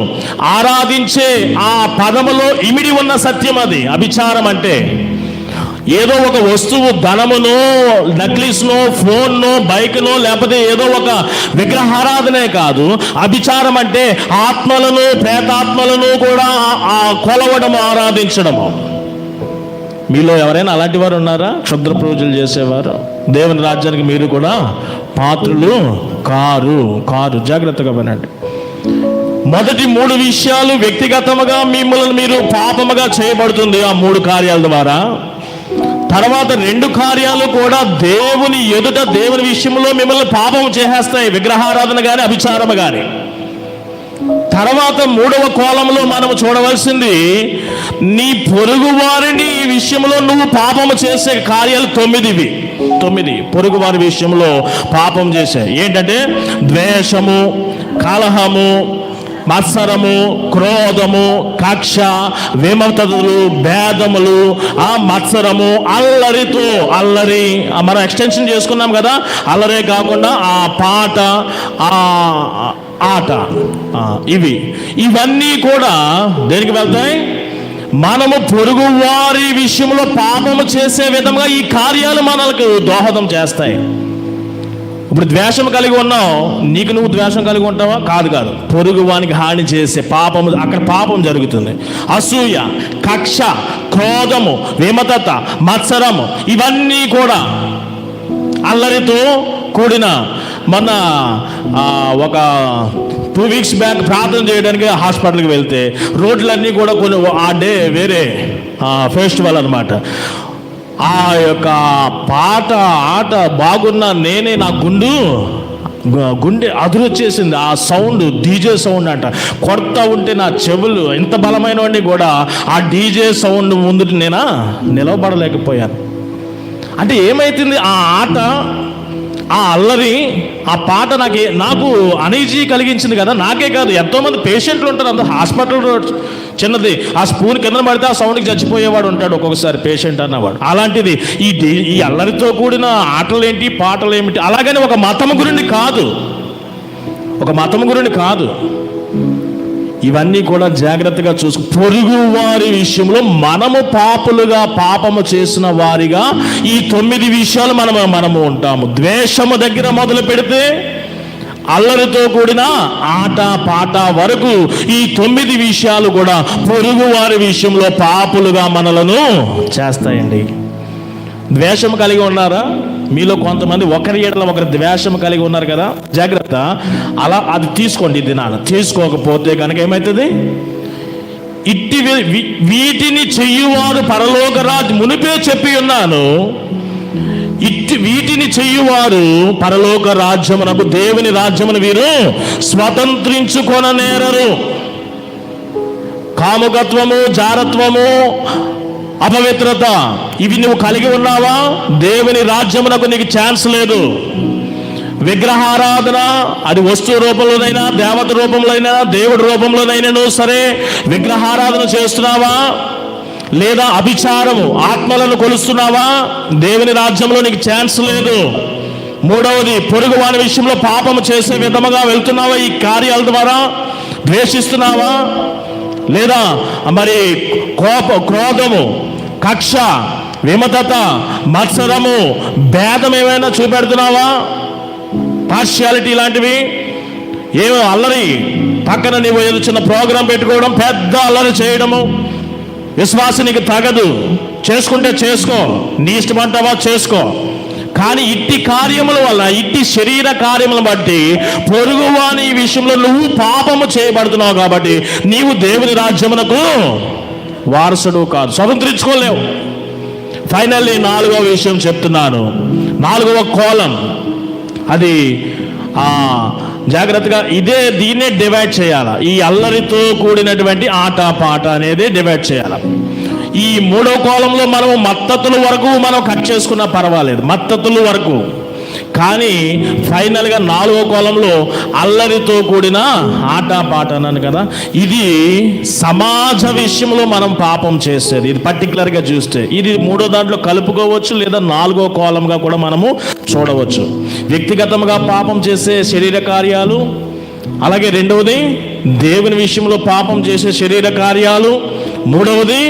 ఆరాధించే ఆ పదములో ఇమిడి ఉన్న సత్యం అది. అభిచారం అంటే ఏదో ఒక వస్తువు, ధనమునో, నక్లీస్నో, ఫోన్నో, బైక్నో, లేకపోతే ఏదో ఒక విగ్రహారాధనే కాదు. అభిచారం అంటే ఆత్మలను, ప్రేతాత్మలను కూడా కొలవడము, ఆరాధించడము. మీలో ఎవరైనా అలాంటి వారు ఉన్నారా? క్షుద్ర పూజలు చేసేవారు? దేవుని రాజ్యానికి మీరు కూడా పాత్రులు కారు. జాగ్రత్తగా వినండి. మొదటి 3 విషయాలు వ్యక్తిగతముగా మిమ్మల్ని మీరు పాపముగా చేయబడుతుంది ఆ 3 కార్యాల ద్వారా. తర్వాత 2 కార్యాలు కూడా దేవుని ఎదుట, దేవుని విషయంలో మిమ్మల్ని పాపం చేసేస్తాయి, విగ్రహారాధన కానీ, అభిచారము కానీ. తర్వాత 3వ కోణంలో మనం చూడవలసింది, నీ పొరుగు వారిని విషయంలో నువ్వు పాపము చేసే కార్యాలు 9 పొరుగు వారి విషయంలో పాపం చేసే. ఏంటంటే ద్వేషము, కలహము, మత్సరము, క్రోధము, కక్ష, విమతలు, భేదములు, మత్సరము, అల్లరి మనం ఎక్స్టెన్షన్ చేసుకున్నాం కదా. అల్లరే కాకుండా ఆ పాట, ఆట, ఇవన్నీ కూడా దేనికి వెళ్తాయి? మనము పొరుగు వారి విషయంలో పాపము చేసే విధంగా ఈ కార్యాలు మనకు దోహదం చేస్తాయి. ఇప్పుడు ద్వేషం కలిగి ఉన్నావు, నీకు నువ్వు ద్వేషం కలిగి ఉంటావా? కాదు. పొరుగు వానికి హాని చేసే పాపము, అక్కడ పాపం జరుగుతుంది. అసూయ, కక్ష, క్రోధము, విమతత, మత్సరము, ఇవన్నీ కూడా అల్లరితో కూడిన. మొన్న ఒక 2 వీక్స్ బ్యాక్ ప్రార్థన చేయడానికి హాస్పిటల్కి వెళ్తే రోడ్లన్నీ కూడా కొన్ని ఆ డే వేరే ఫెస్టివల్ అన్నమాట. ఆ యొక్క ఆట బాగున్నా నేనే నా గుండె అదురొచ్చేసింది. ఆ సౌండ్ డీజే సౌండ్ అంట కొడతా ఉంటే నా చెవులు ఎంత బలమైనవన్నీ కూడా ఆ డీజే సౌండ్ ముందు నేనా నిలవబడలేకపోయాను. అంటే ఏమైతుంది, ఆ ఆట, ఆ అల్లరి, ఆ పాట నాకు అనీజీ కలిగించింది కదా. నాకే కాదు, ఎంతోమంది పేషెంట్లు ఉంటారు. అందరూ హాస్పిటల్ చిన్నది, ఆ స్పూన్ కింద పడితే ఆ సౌండ్కి చచ్చిపోయేవాడు ఉంటాడు ఒక్కొక్కసారి పేషెంట్ అన్నవాడు. అలాంటిది ఈ అల్లరితో కూడిన ఆటలేంటి, పాటలేమిటి. అలాగని ఒక మతము గురుని కాదు, ఇవన్నీ కూడా జాగ్రత్తగా పొరుగు వారి విషయంలో మనము పాపము చేసిన వారిగా ఈ 9 విషయాలు మనము ఉంటాము. ద్వేషము దగ్గర మొదలు పెడితే అల్లరితో కూడిన ఆట పాట వరకు ఈ 9 విషయాలు కూడా పొరుగు వారి విషయంలో పాపులుగా మనలను చేస్తాయండి. ద్వేషం కలిగి ఉన్నారా? మీలో కొంతమంది ఒకరి ఏడల ఒకరి ద్వేషం కలిగి ఉన్నారు కదా. జాగ్రత్త, అలా అది తీసుకోండి. దినాన తీసుకోకపోతే కనుక ఏమవుతుంది, వీటిని చెయ్యువారు పరలోక రాజ్యం, మునిపే చెప్పి ఉన్నాను, వీటిని చెయ్యువారు పరలోక రాజ్యమునకు, దేవుని రాజ్యమును వీరు స్వతంత్రించుకొననేరరు. కాముకత్వము, జారత్వము, అపవిత్రత ఇవి నువ్వు కలిగి ఉన్నావా, దేవుని రాజ్యమునకు నీకు ఛాన్స్ లేదు. విగ్రహారాధన, అది వస్తువు రూపంలోనైనా, దేవత రూపంలోనైనా, దేవుడి రూపంలోనైనా సరే విగ్రహారాధన చేస్తున్నావా, లేదా అభిచారము, ఆత్మలను కొలుస్తున్నావా, దేవుని రాజ్యంలో నీకు ఛాన్స్ లేదు. మూడవది, పొరుగు వారి విషయంలో పాపము చేసే విధముగా వెళ్తున్నావా, ఈ కార్యాల ద్వారా ద్వేషిస్తున్నావా, లేదా మరి క్రోధము, కక్ష, విమతత, మత్సరము, భేదం ఏమైనా చూపెడుతున్నావా, పార్షియాలిటీ లాంటివి, ఏమో అల్లరి, పక్కన నీవు ఏదో చిన్న ప్రోగ్రాం పెట్టుకోవడం, పెద్ద అల్లరి చేయడము, విశ్వాసానికి తగదు, చేసుకుంటే చేసుకో, నీ ఇష్టమంటావా చేసుకో. కానీ ఇట్టి కార్యముల వల్ల, ఇట్టి శరీర కార్యములను బట్టి పొరుగువాని విషయంలో నువ్వు పాపము చేయబడుతున్నావు కాబట్టి నీవు దేవుని రాజ్యమునకు వారసుడు కాదు, స్వతంత్రించుకోలేవు. ఫైనల్లీ 4వ విషయం చెప్తున్నాను, 4వ కోలం. అది జాగ్రత్తగా దీన్నే డివైడ్ చేయాలి. ఈ అల్లరితో కూడినటువంటి ఆట పాట అనేది డివైడ్ చేయాలి. ఈ 3వ కోలంలో మనము మత్తతుల వరకు మనం కట్ చేసుకున్నా పర్వాలేదు, మత్తతుల వరకు. కానీ ఫైనల్గా 4వ కోలంలో అల్లరితో కూడిన ఆట పాట అన్నాను కదా, ఇది సమాజ విషయంలో మనం పాపం చేసేది. ఇది పర్టికులర్గా చూస్తే ఇది 3వ దాంట్లో కలుపుకోవచ్చు, లేదా 4వ కోలంగా కూడా మనము చూడవచ్చు. వ్యక్తిగతంగా పాపం చేసే శరీర కార్యాలు, అలాగే 2వది దేవుని విషయంలో పాపం చేసే శరీర కార్యాలు, 3వది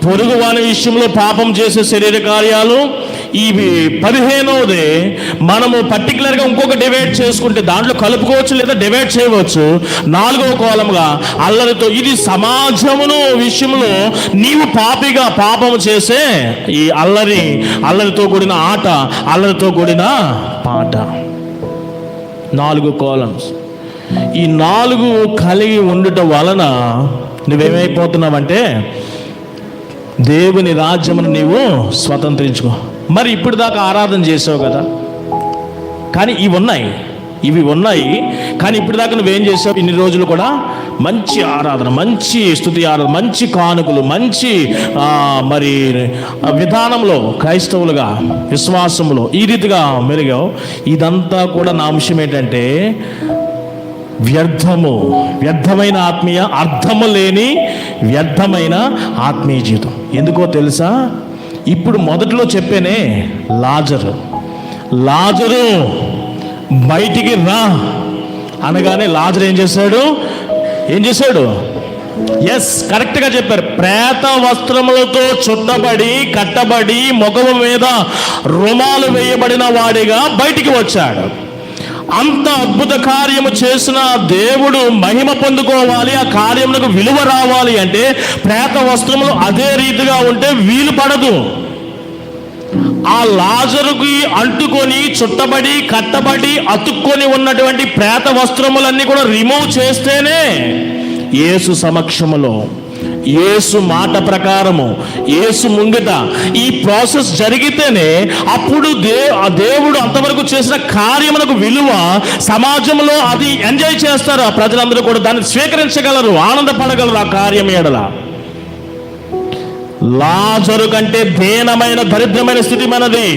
పొరుగు వాని విషయంలో పాపం చేసే శరీర కార్యాలు. ఇవి 15వది మనము పర్టికులర్గా ఇంకొక డివైడ్ చేసుకుంటే దాంట్లో కలుపుకోవచ్చు, లేదా డివైడ్ చేయవచ్చు. 4వ కోలంగా అల్లరితో, ఇది సమాజమును విషయంలో నీవు పాపిగా పాపము చేసే ఈ అల్లరితో కూడిన ఆట, అల్లరితో కూడిన పాట. 4 కోలమ్స్. ఈ 4 కలిగి ఉండటం వలన నువ్వేమైపోతున్నావంటే దేవుని రాజ్యమును నీవు స్వతంత్రించుకో. మరి ఇప్పుడు దాకా ఆరాధన చేసావు కదా, కానీ ఇవి ఉన్నాయి కానీ ఇప్పుడు దాకా నువ్వేం చేసావు, ఇన్ని రోజులు కూడా మంచి ఆరాధన, మంచి స్తుతి ఆరాధన, మంచి కానుకలు, మంచి మరి విధానంలో క్రైస్తవులుగా విశ్వాసంలో ఈ రీతిగా మెరుగావు. ఇదంతా కూడా నా అంశం ఏంటంటే వ్యర్థమైన ఆత్మీయ, అర్థము లేని వ్యర్థమైన ఆత్మీయ జీవితం. ఎందుకో తెలుసా, ఇప్పుడు మొదట్లో చెప్పానే, లాజరు బయటికి రా అనగానే లాజరు ఏం చేశాడు? ఎస్, కరెక్ట్గా చెప్పారు. ప్రేత వస్త్రములతో చుట్టబడి, కట్టబడి, ముఖము మీద రుమాలు వేయబడిన వాడిగా బయటికి వచ్చాడు. అంత అద్భుత కార్యము చేసిన దేవుడు మహిమ పొందుకోవాలి, ఆ కార్యములకు విలువ రావాలి అంటే ప్రేత వస్త్రములు అదే రీతిగా ఉంటే వీలు పడదు. ఆ లాజరుకి అంటుకొని, చుట్టబడి, కట్టబడి, అతుక్కొని ఉన్నటువంటి ప్రేత వస్త్రములన్నీ కూడా రిమూవ్ చేస్తేనే యేసు సమక్షములో యేసు మాట ప్రకారము, యేసు ముంగిట ఈ ప్రాసెస్ జరిగితేనే అప్పుడు దేవుడు అంతవరకు చేసిన కార్యములకు విలువ సమాజంలో అది ఎంజాయ్ చేస్తారు. ఆ ప్రజలందరూ కూడా దాన్ని స్వీకరించగలరు, ఆనందపడగలరు ఆ కార్యం ఎడల. లాజరు కంటే దీనమైన దరిద్రమైన స్థితి మనది.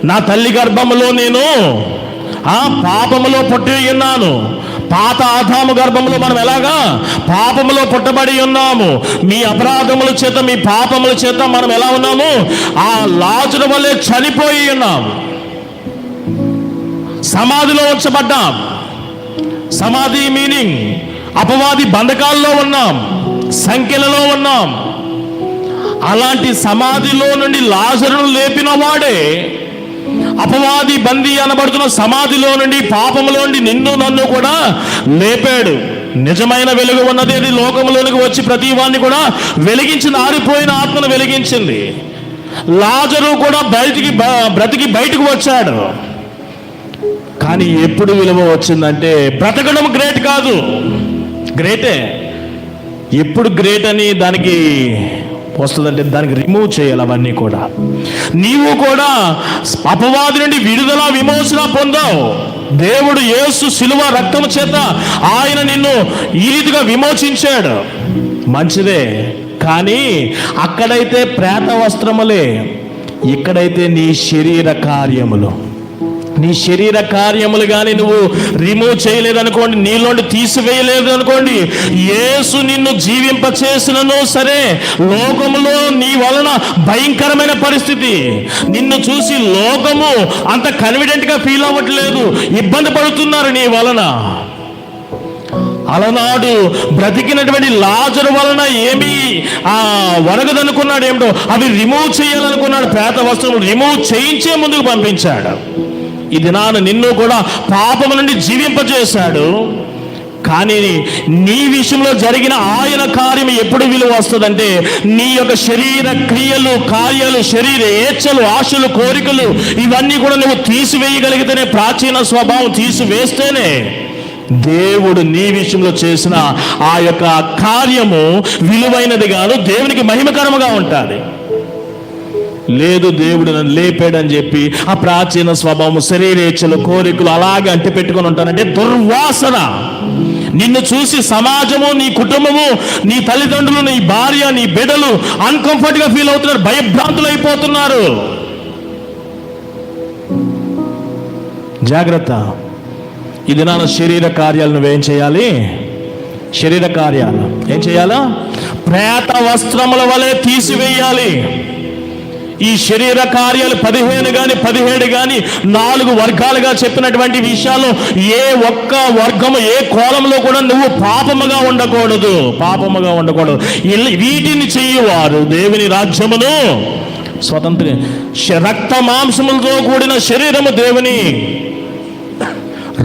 నా తల్లి గర్భములో నేను పాపములో పుట్టి ఉన్నాను. పాత ఆదాము గర్భములో మనం ఎలాగా పాపములో పుట్టబడి ఉన్నాము. మీ అపరాధముల చేత, మీ పాపముల చేత మనం ఎలా ఉన్నాము? ఆ లాజరు వల్లే చనిపోయి ఉన్నాము. సమాధిలో ఉంచబడ్డాం. సమాధి మీనింగ్ అపవాది బంధకాల్లో ఉన్నాం, సంఖ్యలలో ఉన్నాం. అలాంటి సమాధిలో నుండి లాజరును లేపిన వాడే అపవాది బందీ అనబడుతున్న సమాధిలో నుండి, పాపములో నుండి నిన్ను నన్ను కూడా లేపాడు. నిజమైన వెలుగు ఉన్నది, అది లోకంలోనికి వచ్చి ప్రతి వాడిని కూడా వెలిగించింది. ఆరిపోయిన ఆత్మను వెలిగించింది. లాజరు కూడా బ్రతికి బయటకు వచ్చాడు. కానీ ఎప్పుడు విలువ వచ్చిందంటే, బ్రతకడం గ్రేట్ కాదు, గ్రేటే. ఎప్పుడు గ్రేట్ అని దానికి వస్తుందంటే దానికి రిమూవ్ చేయాలి అవన్నీ కూడా. నీవు కూడా అపవాది నుండి విడుదల, విమోచన పొందావు. దేవుడు యేసు శిలువ రక్తము చేత ఆయన నిన్ను ఈ రీతిగా విమోచించాడు, మంచిదే. కానీ అక్కడైతే ప్రేత వస్త్రములే, ఇక్కడైతే నీ శరీర కార్యములు. నీ శరీర కార్యములు కానీ నువ్వు రిమూవ్ చేయలేదనుకోండి, నీలోండి తీసివేయలేదు అనుకోండి, యేసు నిన్ను జీవింపచేసినను సరే లోకములో నీ వలన భయంకరమైన పరిస్థితి. నిన్ను చూసి లోకము అంత కన్ఫిడెంట్గా ఫీల్ అవ్వట్లేదు, ఇబ్బంది పడుతున్నారు నీ వలన. అలనాడు బ్రతికినటువంటి లాజరు వలన ఏమీ వరగదనుకున్నాడు, ఏమిటో అవి రిమూవ్ చేయాలనుకున్నాడు. ప్రేత వస్త్రములు రిమూవ్ చేయించే ముందుకు పంపించాడు. ఈ దినాన నిన్ను కూడా పాపము నుండి జీవింపజేశాడు. కానీ నీ విషయంలో జరిగిన ఆయన కార్యం ఎప్పుడు విలువ వస్తుందంటే, నీ యొక్క శరీర క్రియలు, కార్యాలు, శరీర ఏచ్ఛలు, ఆశలు, కోరికలు ఇవన్నీ కూడా నువ్వు తీసివేయగలిగితేనే, ప్రాచీన స్వభావం తీసివేస్తేనే దేవుడు నీ విషయంలో చేసిన ఆ యొక్క కార్యము విలువైనది గాను దేవునికి మహిమకరముగా ఉంటుంది. లేదు, దేవుడు నన్ను లేపాడని చెప్పి ఆ ప్రాచీన స్వభావము, శరీరేచ్ఛలు, కోరికలు అలాగే అంటి పెట్టుకొని ఉంటానంటే దుర్వాసన. నిన్ను చూసి సమాజము, నీ కుటుంబము, నీ తల్లిదండ్రులు, నీ భార్య, నీ బిడ్డలు అన్కంఫర్ట్గా ఫీల్ అవుతున్నారు, భయభ్రాంతులు అయిపోతున్నారు. జాగ్రత్త. ఇది నా శరీర కార్యాలు నువ్వేం చేయాలి? శరీర కార్యాలు ఏం చేయాలా? ప్రేత వస్త్రముల వలె తీసివేయాలి. ఈ శరీర కార్యాలు 15 కానీ 17 కానీ 4 వర్గాలుగా చెప్పినటువంటి విషయాలు ఏ ఒక్క వర్గము, ఏ కోణంలో కూడా నువ్వు పాపముగా ఉండకూడదు, పాపముగా ఉండకూడదు. వీటిని చెయ్యువారు దేవుని రాజ్యమును స్వతంత్ర. రక్త మాంసములతో కూడిన శరీరము దేవుని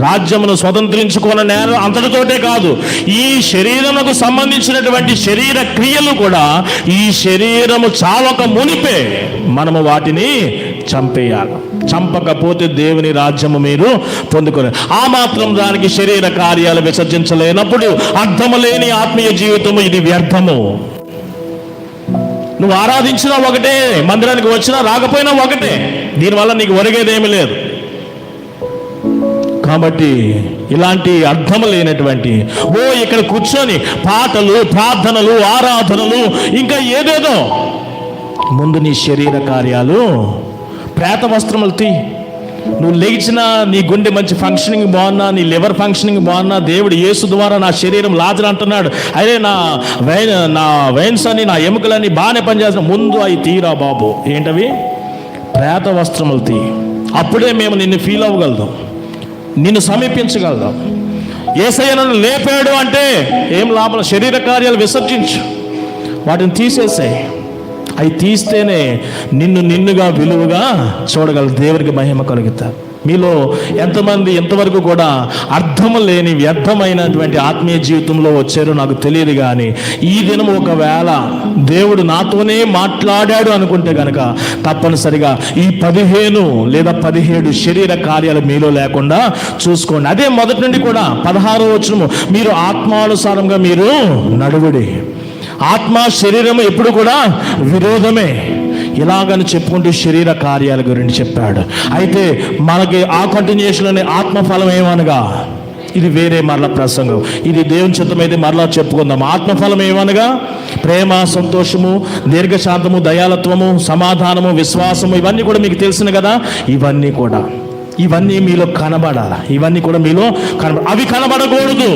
రాజ్యమును స్వతంత్రించుకున్న నేరం అంతటితోటే కాదు, ఈ శరీరముకు సంబంధించినటువంటి శరీర క్రియలు కూడా ఈ శరీరము చావక మునిపే మనము వాటిని చంపేయాలి. చంపకపోతే దేవుని రాజ్యము మీరు పొందుకోలేరు. ఆ మాత్రం దానికి శరీర కార్యాలు విసర్జించలేనప్పుడు అర్థము లేని ఆత్మీయ జీవితము ఇది వ్యర్థము. నువ్వు ఆరాధించినా ఒకటే, మందిరానికి వచ్చినా రాకపోయినా ఒకటే, దీనివల్ల నీకు ఒరిగేదేమీ లేదు. కాబట్టి ఇలాంటి అర్థం లేనటువంటి ఇక్కడ కూర్చొని పాటలు, ప్రార్థనలు, ఆరాధనలు, ఇంకా ఏదేదో, ముందు నీ శరీర కార్యాలు, ప్రేత వస్త్రములు తీ. నువ్వు లేచినా, నీ గుండె మంచి ఫంక్షనింగ్ బాగున్నా, నీ లివర్ ఫంక్షనింగ్ బాగున్నా, దేవుడు యేసు ద్వారా నా శరీరం లాజరు అంటున్నాడు, అరే నా వెయిన్స్ అని, నా ఎముకలని బాగానే పనిచేస్తున్నా, ముందు అవి తీరా బాబు. ఏంటవి? ప్రేత వస్త్రములు తీ. అప్పుడే మేము నిన్ను ఫీల్ అవ్వగలుగుతాం, నిన్ను సమీపించగలదాం. యేసయ్య నన్ను లేపాడు అంటే ఏం లాభం? శరీర కార్యాలు విసర్జించు, వాటిని తీసేసాయి. అవి తీస్తేనే నిన్నుగా విలువగా చూడగలరు, దేవునికి మహిమ కలుగుతారు. మీలో ఎంతమంది ఎంతవరకు కూడా అర్థం లేని వ్యర్థమైనటువంటి ఆత్మీయ జీవితంలో వచ్చారో నాకు తెలియదు. కానీ ఈ దినం ఒకవేళ దేవుడు నాతోనే మాట్లాడాడు అనుకుంటే కనుక తప్పనిసరిగా ఈ 15 లేదా 17 శరీర కార్యాలు మీలో లేకుండా చూసుకోండి. అదే మొదటి నుండి కూడా 16వ వచనము, మీరు ఆత్మానుసారంగా మీరు నడువుడి. ఆత్మ శరీరము ఎప్పుడు కూడా విరోధమే. ఇలాగని చెప్పుకుంటూ శరీర కార్యాల గురించి చెప్పాడు. అయితే మనకి ఆ కంటిన్యూషన్లోనే ఆత్మఫలం ఏమనగా, ఇది వేరే మరలా ప్రసంగం, ఇది దేవుని చిత్తమైతే మరలా చెప్పుకుందాం. ఆత్మఫలం ఏమనగా ప్రేమ, సంతోషము, దీర్ఘశాంతము, దయాలత్వము, సమాధానము, విశ్వాసము, ఇవన్నీ కూడా మీకు తెలిసిన కదా. ఇవన్నీ మీలో కనబడాలి. ఇవన్నీ కూడా మీలో అవి కనబడకూడదు.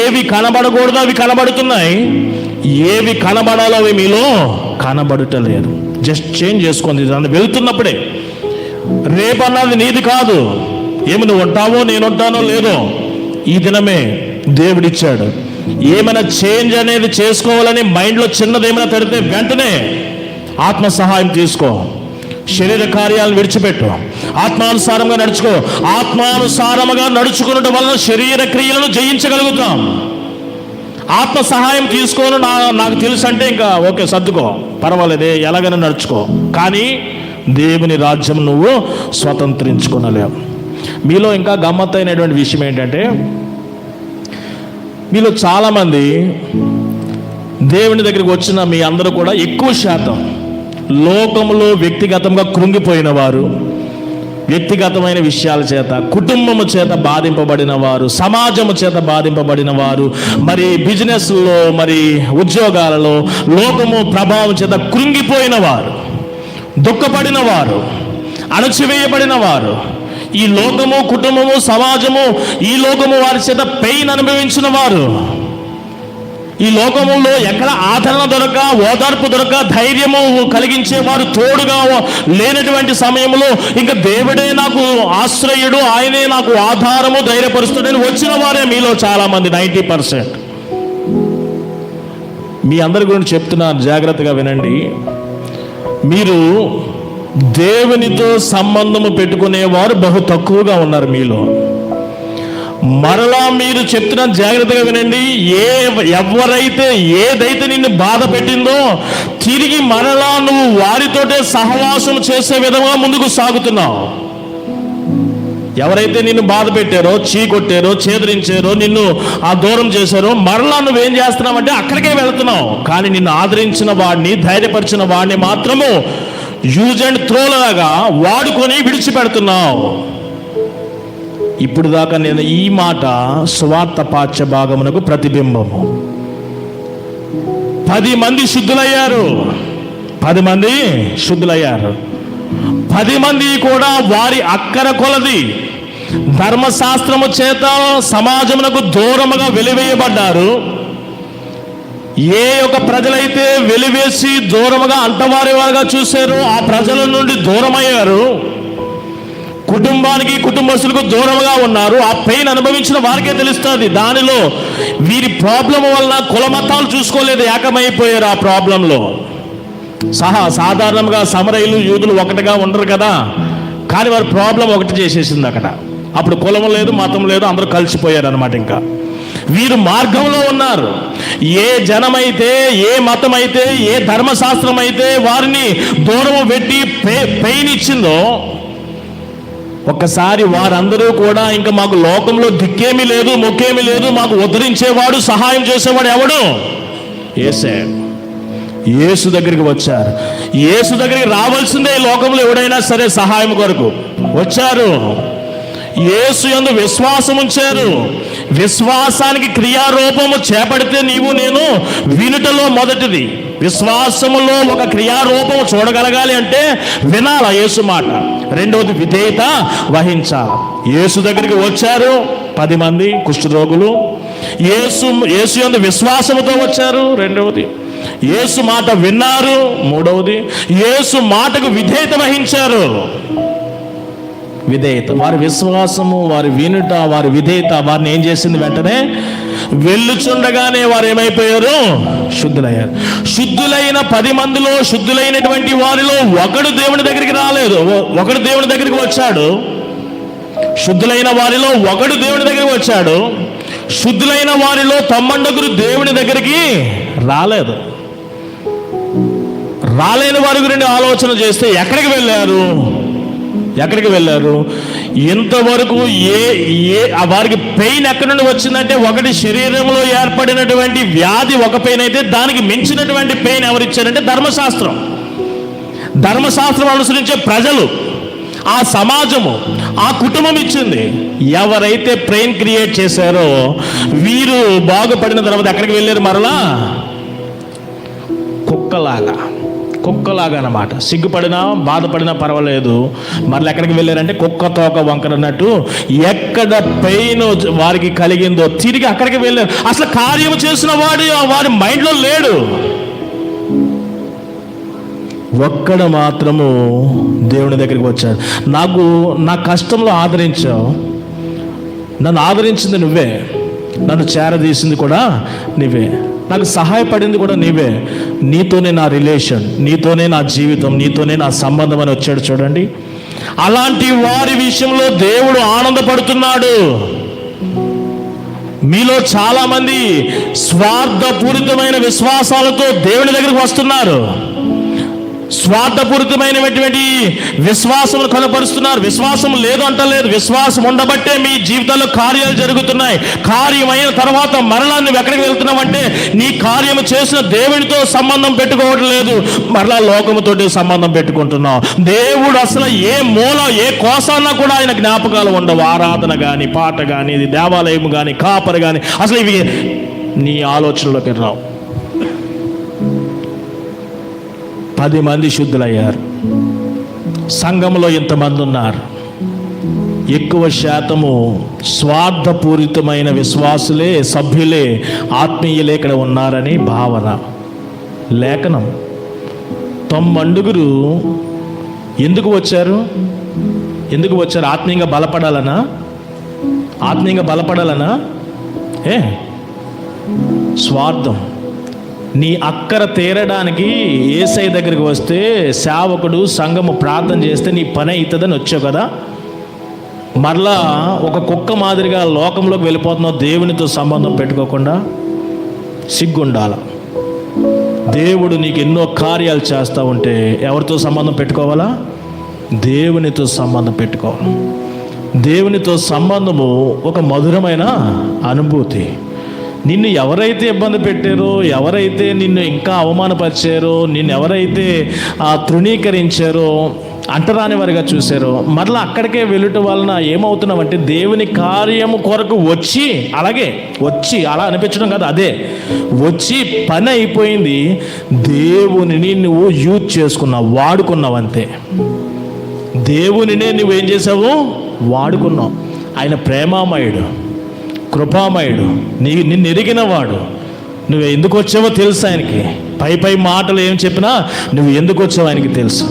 ఏవి కనబడకూడదు అవి కనబడుతున్నాయి, ఏవి కనబడాలో అవి మీలో కనబడటలేదు. జస్ట్ చేంజ్ చేసుకుంది దాన్ని వెళ్తున్నప్పుడే. రేపన్నది నీది కాదు. ఏమి నువ్వు ఉంటావో నేను ఉంటానో లేదో, ఈ దినమే దేవుడిచ్చాడు. ఏమైనా చేంజ్ అనేది చేసుకోవాలని మైండ్లో చిన్నదేమైనా తడితే వెంటనే ఆత్మ సహాయం తీసుకో. శరీర కార్యాలను విడిచిపెట్టు, ఆత్మానుసారంగా నడుచుకో. ఆత్మానుసారముగా నడుచుకునడం వలన శరీర క్రియలను జయించగలుగుతాం. ఆత్మ సహాయం తీసుకోను నాకు తెలుసు అంటే ఇంకా ఓకే, సర్దుకో, పర్వాలేదే, ఎలాగైనా నడుచుకో. కానీ దేవుని రాజ్యం నువ్వు స్వతంత్రించుకోనలేవు. మీలో ఇంకా గమ్మత్తైనటువంటి విషయం ఏంటంటే, మీలో చాలామంది దేవుని దగ్గరికి వచ్చిన మీ అందరూ కూడా ఎక్కువ శాతం లోకంలో వ్యక్తిగతంగా కృంగిపోయిన వారు, వ్యక్తిగతమైన విషయాల చేత, కుటుంబము చేత బాధింపబడిన వారు, సమాజము చేత బాధింపబడిన వారు, మరి బిజినెస్లో, మరి ఉద్యోగాలలో లోకము ప్రభావం చేత కృంగిపోయిన వారు, దుఃఖపడిన వారు, అణచివేయబడిన వారు, ఈ లోకము, కుటుంబము, సమాజము, ఈ లోకము వారి చేత పెయిన్ అనుభవించిన వారు, ఈ లోకములో ఎక్కడ ఆదరణ దొరక, ఓదార్పు దొరక, ధైర్యము కలిగించేవారు తోడుగా లేనటువంటి సమయంలో ఇంకా దేవుడే నాకు ఆశ్రయుడు, ఆయనే నాకు ఆధారము, ధైర్యపరుస్తుడని వచ్చిన వారే మీలో చాలామంది, 90%. మీ అందరి గురించి చెప్తున్నాను, జాగ్రత్తగా వినండి. మీరు దేవునితో సంబంధము పెట్టుకునేవారు బహు తక్కువగా ఉన్నారు మీలో. మరలా మీరు చెప్తున్న జాగ్రత్తగా వినండి. ఎవరైతే ఏదైతే నిన్ను బాధ పెట్టిందో తిరిగి మరలా నువ్వు వారితోటే సహవాసం చేసే విధంగా ముందుకు సాగుతున్నావు. ఎవరైతే నిన్ను బాధ పెట్టారో, చీకొట్టారో, చేదరించారో, నిన్ను ఆ దూరం చేశారో, మరలా నువ్వేం చేస్తున్నావంటే అక్కడికే వెళ్తున్నావు. కానీ నిన్ను ఆదరించిన వాడిని, ధైర్యపరిచిన వాడిని మాత్రము యూజ్ అండ్ త్రోలాగా వాడుకొని విడిచిపెడుతున్నావు. ఇప్పుడు దాకా నేను ఈ మాట స్వార్థ పాఠ్య భాగమునకు ప్రతిబింబము. 10 మంది శుద్ధులయ్యారు, 10 మంది శుద్ధులయ్యారు. 10 మంది కూడా వారి అక్కర కొలది ధర్మశాస్త్రము చేత సమాజమునకు దూరముగా వెలివేయబడ్డారు. ఏ యొక్క ప్రజలైతే వెలివేసి దూరముగా అంటవారి వారుగా చూశారో ఆ ప్రజల నుండి దూరమయ్యారు. కుటుంబానికి, కుటుంబస్తులకు దూరంగా ఉన్నారు. ఆ పెయిన్ అనుభవించిన వారికే తెలుస్తుంది. దానిలో వీరి ప్రాబ్లం వలన కులమతాలు చూసుకోలేదు, ఏకమైపోయారు ఆ ప్రాబ్లంలో. సాధారణంగా సమరయులు, యూదులు ఒకటిగా ఉండరు కదా. కానీ వారి ప్రాబ్లం ఒకటి చేసేసింది అక్కడ. అప్పుడు కులం లేదు, మతం లేదు, అందరూ కలిసిపోయారు అనమాట. ఇంకా వీరు మార్గంలో ఉన్నారు. ఏ జనమైతే, ఏ మతం అయితే, ఏ ధర్మశాస్త్రం అయితే వారిని దూరం పెట్టి పెయిన్ ఇచ్చిందో, ఒక్కసారి వారందరూ కూడా ఇంకా మాకు లోకంలో దిక్కేమీ లేదు, మొక్కేమీ లేదు, మాకు ఉద్ధరించేవాడు, సహాయం చేసేవాడు ఎవడు? యేసే. యేసు దగ్గరికి వచ్చారు. యేసు దగ్గరికి రావాల్సిందే లోకంలో ఎవడైనా సరే సహాయం కొరకు వచ్చారు. యేసు యందు విశ్వాసం ఉంచారు. విశ్వాసానికి క్రియారూపము చేపడితే నీవు నేను వినుటలో మొదటిది. విశ్వాసములో ఒక క్రియారూపము చూడగలగాలి అంటే వినాల యేసు మాట. రెండవది విధేయత వహించాలి. యేసు దగ్గరికి వచ్చారు 10 మంది కుష్ఠరోగులు. యేసు యందు విశ్వాసముతో వచ్చారు. రెండవది యేసు మాట విన్నారు. మూడవది యేసు మాటకు విధేయత వహించారు. విధేయత, వారి విశ్వాసము, వారి వినుట, వారి విధేయత వారిని ఏం చేసింది? వెంటనే వెళ్ళుచుండగానే వారు ఏమైపోయారు? శుద్ధులయ్యారు. శుద్ధులైన 10 మందిలో, శుద్ధులైనటువంటి వారిలో ఒకడు దేవుని దగ్గరికి రాలేదు, ఒకడు దేవుని దగ్గరికి వచ్చాడు. శుద్ధులైన వారిలో ఒకడు దేవుని దగ్గరికి వచ్చాడు. శుద్ధులైన వారిలో 90 దేవుని దగ్గరికి రాలేదు. రాలేని వారి గురించి ఆలోచన చేస్తే ఎక్కడికి వెళ్ళారు? ఎక్కడికి వెళ్ళారు? ఇంతవరకు వారికి పెయిన్ ఎక్కడి నుండి వచ్చిందంటే, ఒకటి శరీరంలో ఏర్పడినటువంటి వ్యాధి ఒక పెయిన్ అయితే, దానికి మించినటువంటి పెయిన్ ఎవరిచ్చారంటే ధర్మశాస్త్రం అనుసరించే ప్రజలు, ఆ సమాజము, ఆ కుటుంబం ఇచ్చింది. ఎవరైతే పెయిన్ క్రియేట్ చేశారో వీరు బాగుపడిన తర్వాత ఎక్కడికి వెళ్ళారు? మరలా కుక్కలాగా అన్నమాట. సిగ్గుపడినా బాధపడినా పర్వాలేదు, మరలా ఎక్కడికి వెళ్ళారంటే కుక్క తోక వంకరన్నట్టు ఎక్కడ పెయిన్ వారికి కలిగిందో తిరిగి అక్కడికి వెళ్ళారు. అసలు కార్యం చేసిన వాడి మైండ్లో లేడు. ఒక్కడ మాత్రము దేవుని దగ్గరికి వచ్చాడు. నా కష్టంలో ఆదరించావు, నన్ను ఆదరించింది నువ్వే, నన్ను చేరదీసింది కూడా నీవే, నాకు సహాయపడింది కూడా నీవే. నీతోనే నా రిలేషన్, నీతోనే నా జీవితం, నీతోనే నా సంబంధం అని వచ్చాడు. చూడండి, అలాంటి వారి విషయంలో దేవుడు ఆనందపడుతున్నాడు. మీలో చాలామంది స్వార్థపూరితమైన విశ్వాసాలతో దేవుని దగ్గరికి వస్తున్నారు. స్వార్థపూరితమైనటువంటి విశ్వాసం కనపరుస్తున్నారు. విశ్వాసం లేదు అంటలేదు, విశ్వాసం ఉండబట్టే మీ జీవితంలో కార్యాలు జరుగుతున్నాయి. కార్యమైన తర్వాత మరలా నువ్వు ఎక్కడికి వెళ్తున్నావు అంటే, నీ కార్యము చేసిన దేవునితో సంబంధం పెట్టుకోవడం లేదు, మరలా లోకముతోటి సంబంధం పెట్టుకుంటున్నావు. దేవుడు అసలు ఏ మూల ఏ కోసాన్నా కూడా ఆయన జ్ఞాపకాలు ఉండవు. ఆరాధన కానీ, పాట కానీ, దేవాలయం కానీ, కాపరి కానీ, అసలు ఇవి నీ ఆలోచనలోకి రావు. 10 మంది శుద్ధులయ్యారు. సంఘంలో ఇంతమంది ఉన్నారు. ఎక్కువ శాతము స్వార్థపూరితమైన విశ్వాసులే, సభ్యులే, ఆత్మీయులే ఇక్కడ ఉన్నారని భావన. లేఖనం 90 ఎందుకు వచ్చారు? ఆత్మీయంగా బలపడాలనా? స్వార్థం. నీ అక్కర తీరడానికి యేసయ్య దగ్గరికి వస్తే, సేవకుడు సంఘము ప్రార్థన చేస్తే నీ పని అవుతుందని వచ్చావు కదా. మరలా ఒక కుక్క మాదిరిగా లోకంలోకి వెళ్ళిపోతున్నావు. దేవునితో సంబంధం పెట్టుకోకుండా సిగ్గుండాల. దేవుడు నీకు ఎన్నో కార్యాలు చేస్తూ ఉంటే ఎవరితో సంబంధం పెట్టుకోవాలా? దేవునితో సంబంధం పెట్టుకోవాలి. దేవునితో సంబంధము ఒక మధురమైన అనుభూతి. నిన్ను ఎవరైతే ఇబ్బంది పెట్టారో, ఎవరైతే నిన్ను ఇంకా అవమానపరిచారో, నిన్ను ఎవరైతే తృణీకరించారో, అంటరాని వారిగా చూశారో, మరలా అక్కడికే వెళ్ళటం వలన ఏమవుతున్నామంటే, దేవుని కార్యము కొరకు వచ్చి అలా అనిపించడం కాదు, అదే వచ్చి పని అయిపోయింది. దేవునిని నువ్వు యూజ్ చేసుకున్నావు, వాడుకున్నావు అంతే. దేవునినే నువ్వేం చేసావు? వాడుకున్నావు. ఆయన ప్రేమామయుడు, కృపామయుడు, నిన్ను ఎరిగినవాడు. నువ్వు ఎందుకు వచ్చావో తెలుసు ఆయనకి. పై మాటలు ఏం చెప్పినా నువ్వు ఎందుకు వచ్చావో ఆయనకి తెలుసు.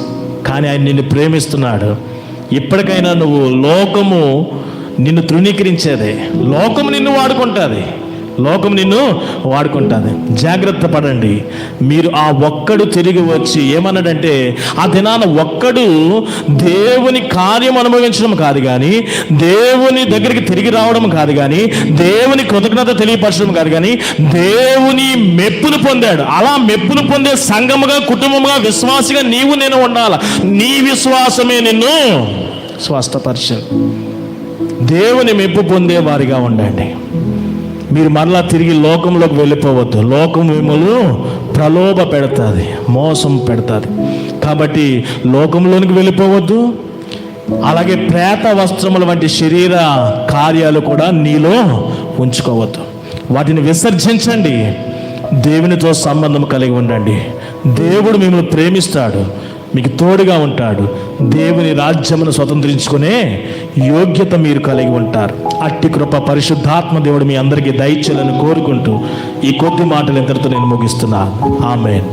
కానీ ఆయన నిన్ను ప్రేమిస్తున్నాడు. ఇప్పటికైనా నువ్వు, లోకము నిన్ను తృణీకరించేదే, లోకము నిన్ను వాడుకుంటుంది. జాగ్రత్త పడండి. మీరు ఆ ఒక్కడు తిరిగి వచ్చి ఏమన్నాడంటే, ఆ దినాన ఒక్కడు దేవుని కార్యం అనుభవించడం కాదు కానీ, దేవుని దగ్గరికి తిరిగి రావడం కాదు కానీ, దేవుని కృతజ్ఞత తెలియపరచడం కాదు కానీ, దేవుని మెప్పును పొందాడు. అలా మెప్పును పొందే సంఘముగా, కుటుంబముగా, విశ్వాసిగా నీవు నేను ఉండాలి. నీ విశ్వాసమే నిన్ను స్వస్థపరచు. దేవుని మెప్పు పొందే వారిగా ఉండండి. మీరు మరలా తిరిగి లోకంలోకి వెళ్ళిపోవద్దు. లోకం మిమ్మల్ని ప్రలోభ పెడుతుంది, మోసం పెడుతుంది. కాబట్టి లోకంలోనికి వెళ్ళిపోవద్దు. అలాగే ప్రేత వస్త్రముల వంటి శరీర కార్యాలు కూడా నీలో ఉంచుకోవద్దు. వాటిని విసర్జించండి. దేవునితో సంబంధం కలిగి ఉండండి. దేవుడు మిమ్మల్ని ప్రేమిస్తాడు, మీకు తోడుగా ఉంటాడు. దేవుని రాజ్యమును స్వతంత్రించుకునే యోగ్యత మీరు కలిగి ఉంటారు. అట్టి కృప పరిశుద్ధాత్మ దేవుడు మీ అందరికీ దయచేయాలని కోరుకుంటూ ఈ కొద్ది మాటలు ఇంతటితో నేను ముగిస్తున్నాను. ఆమేన్.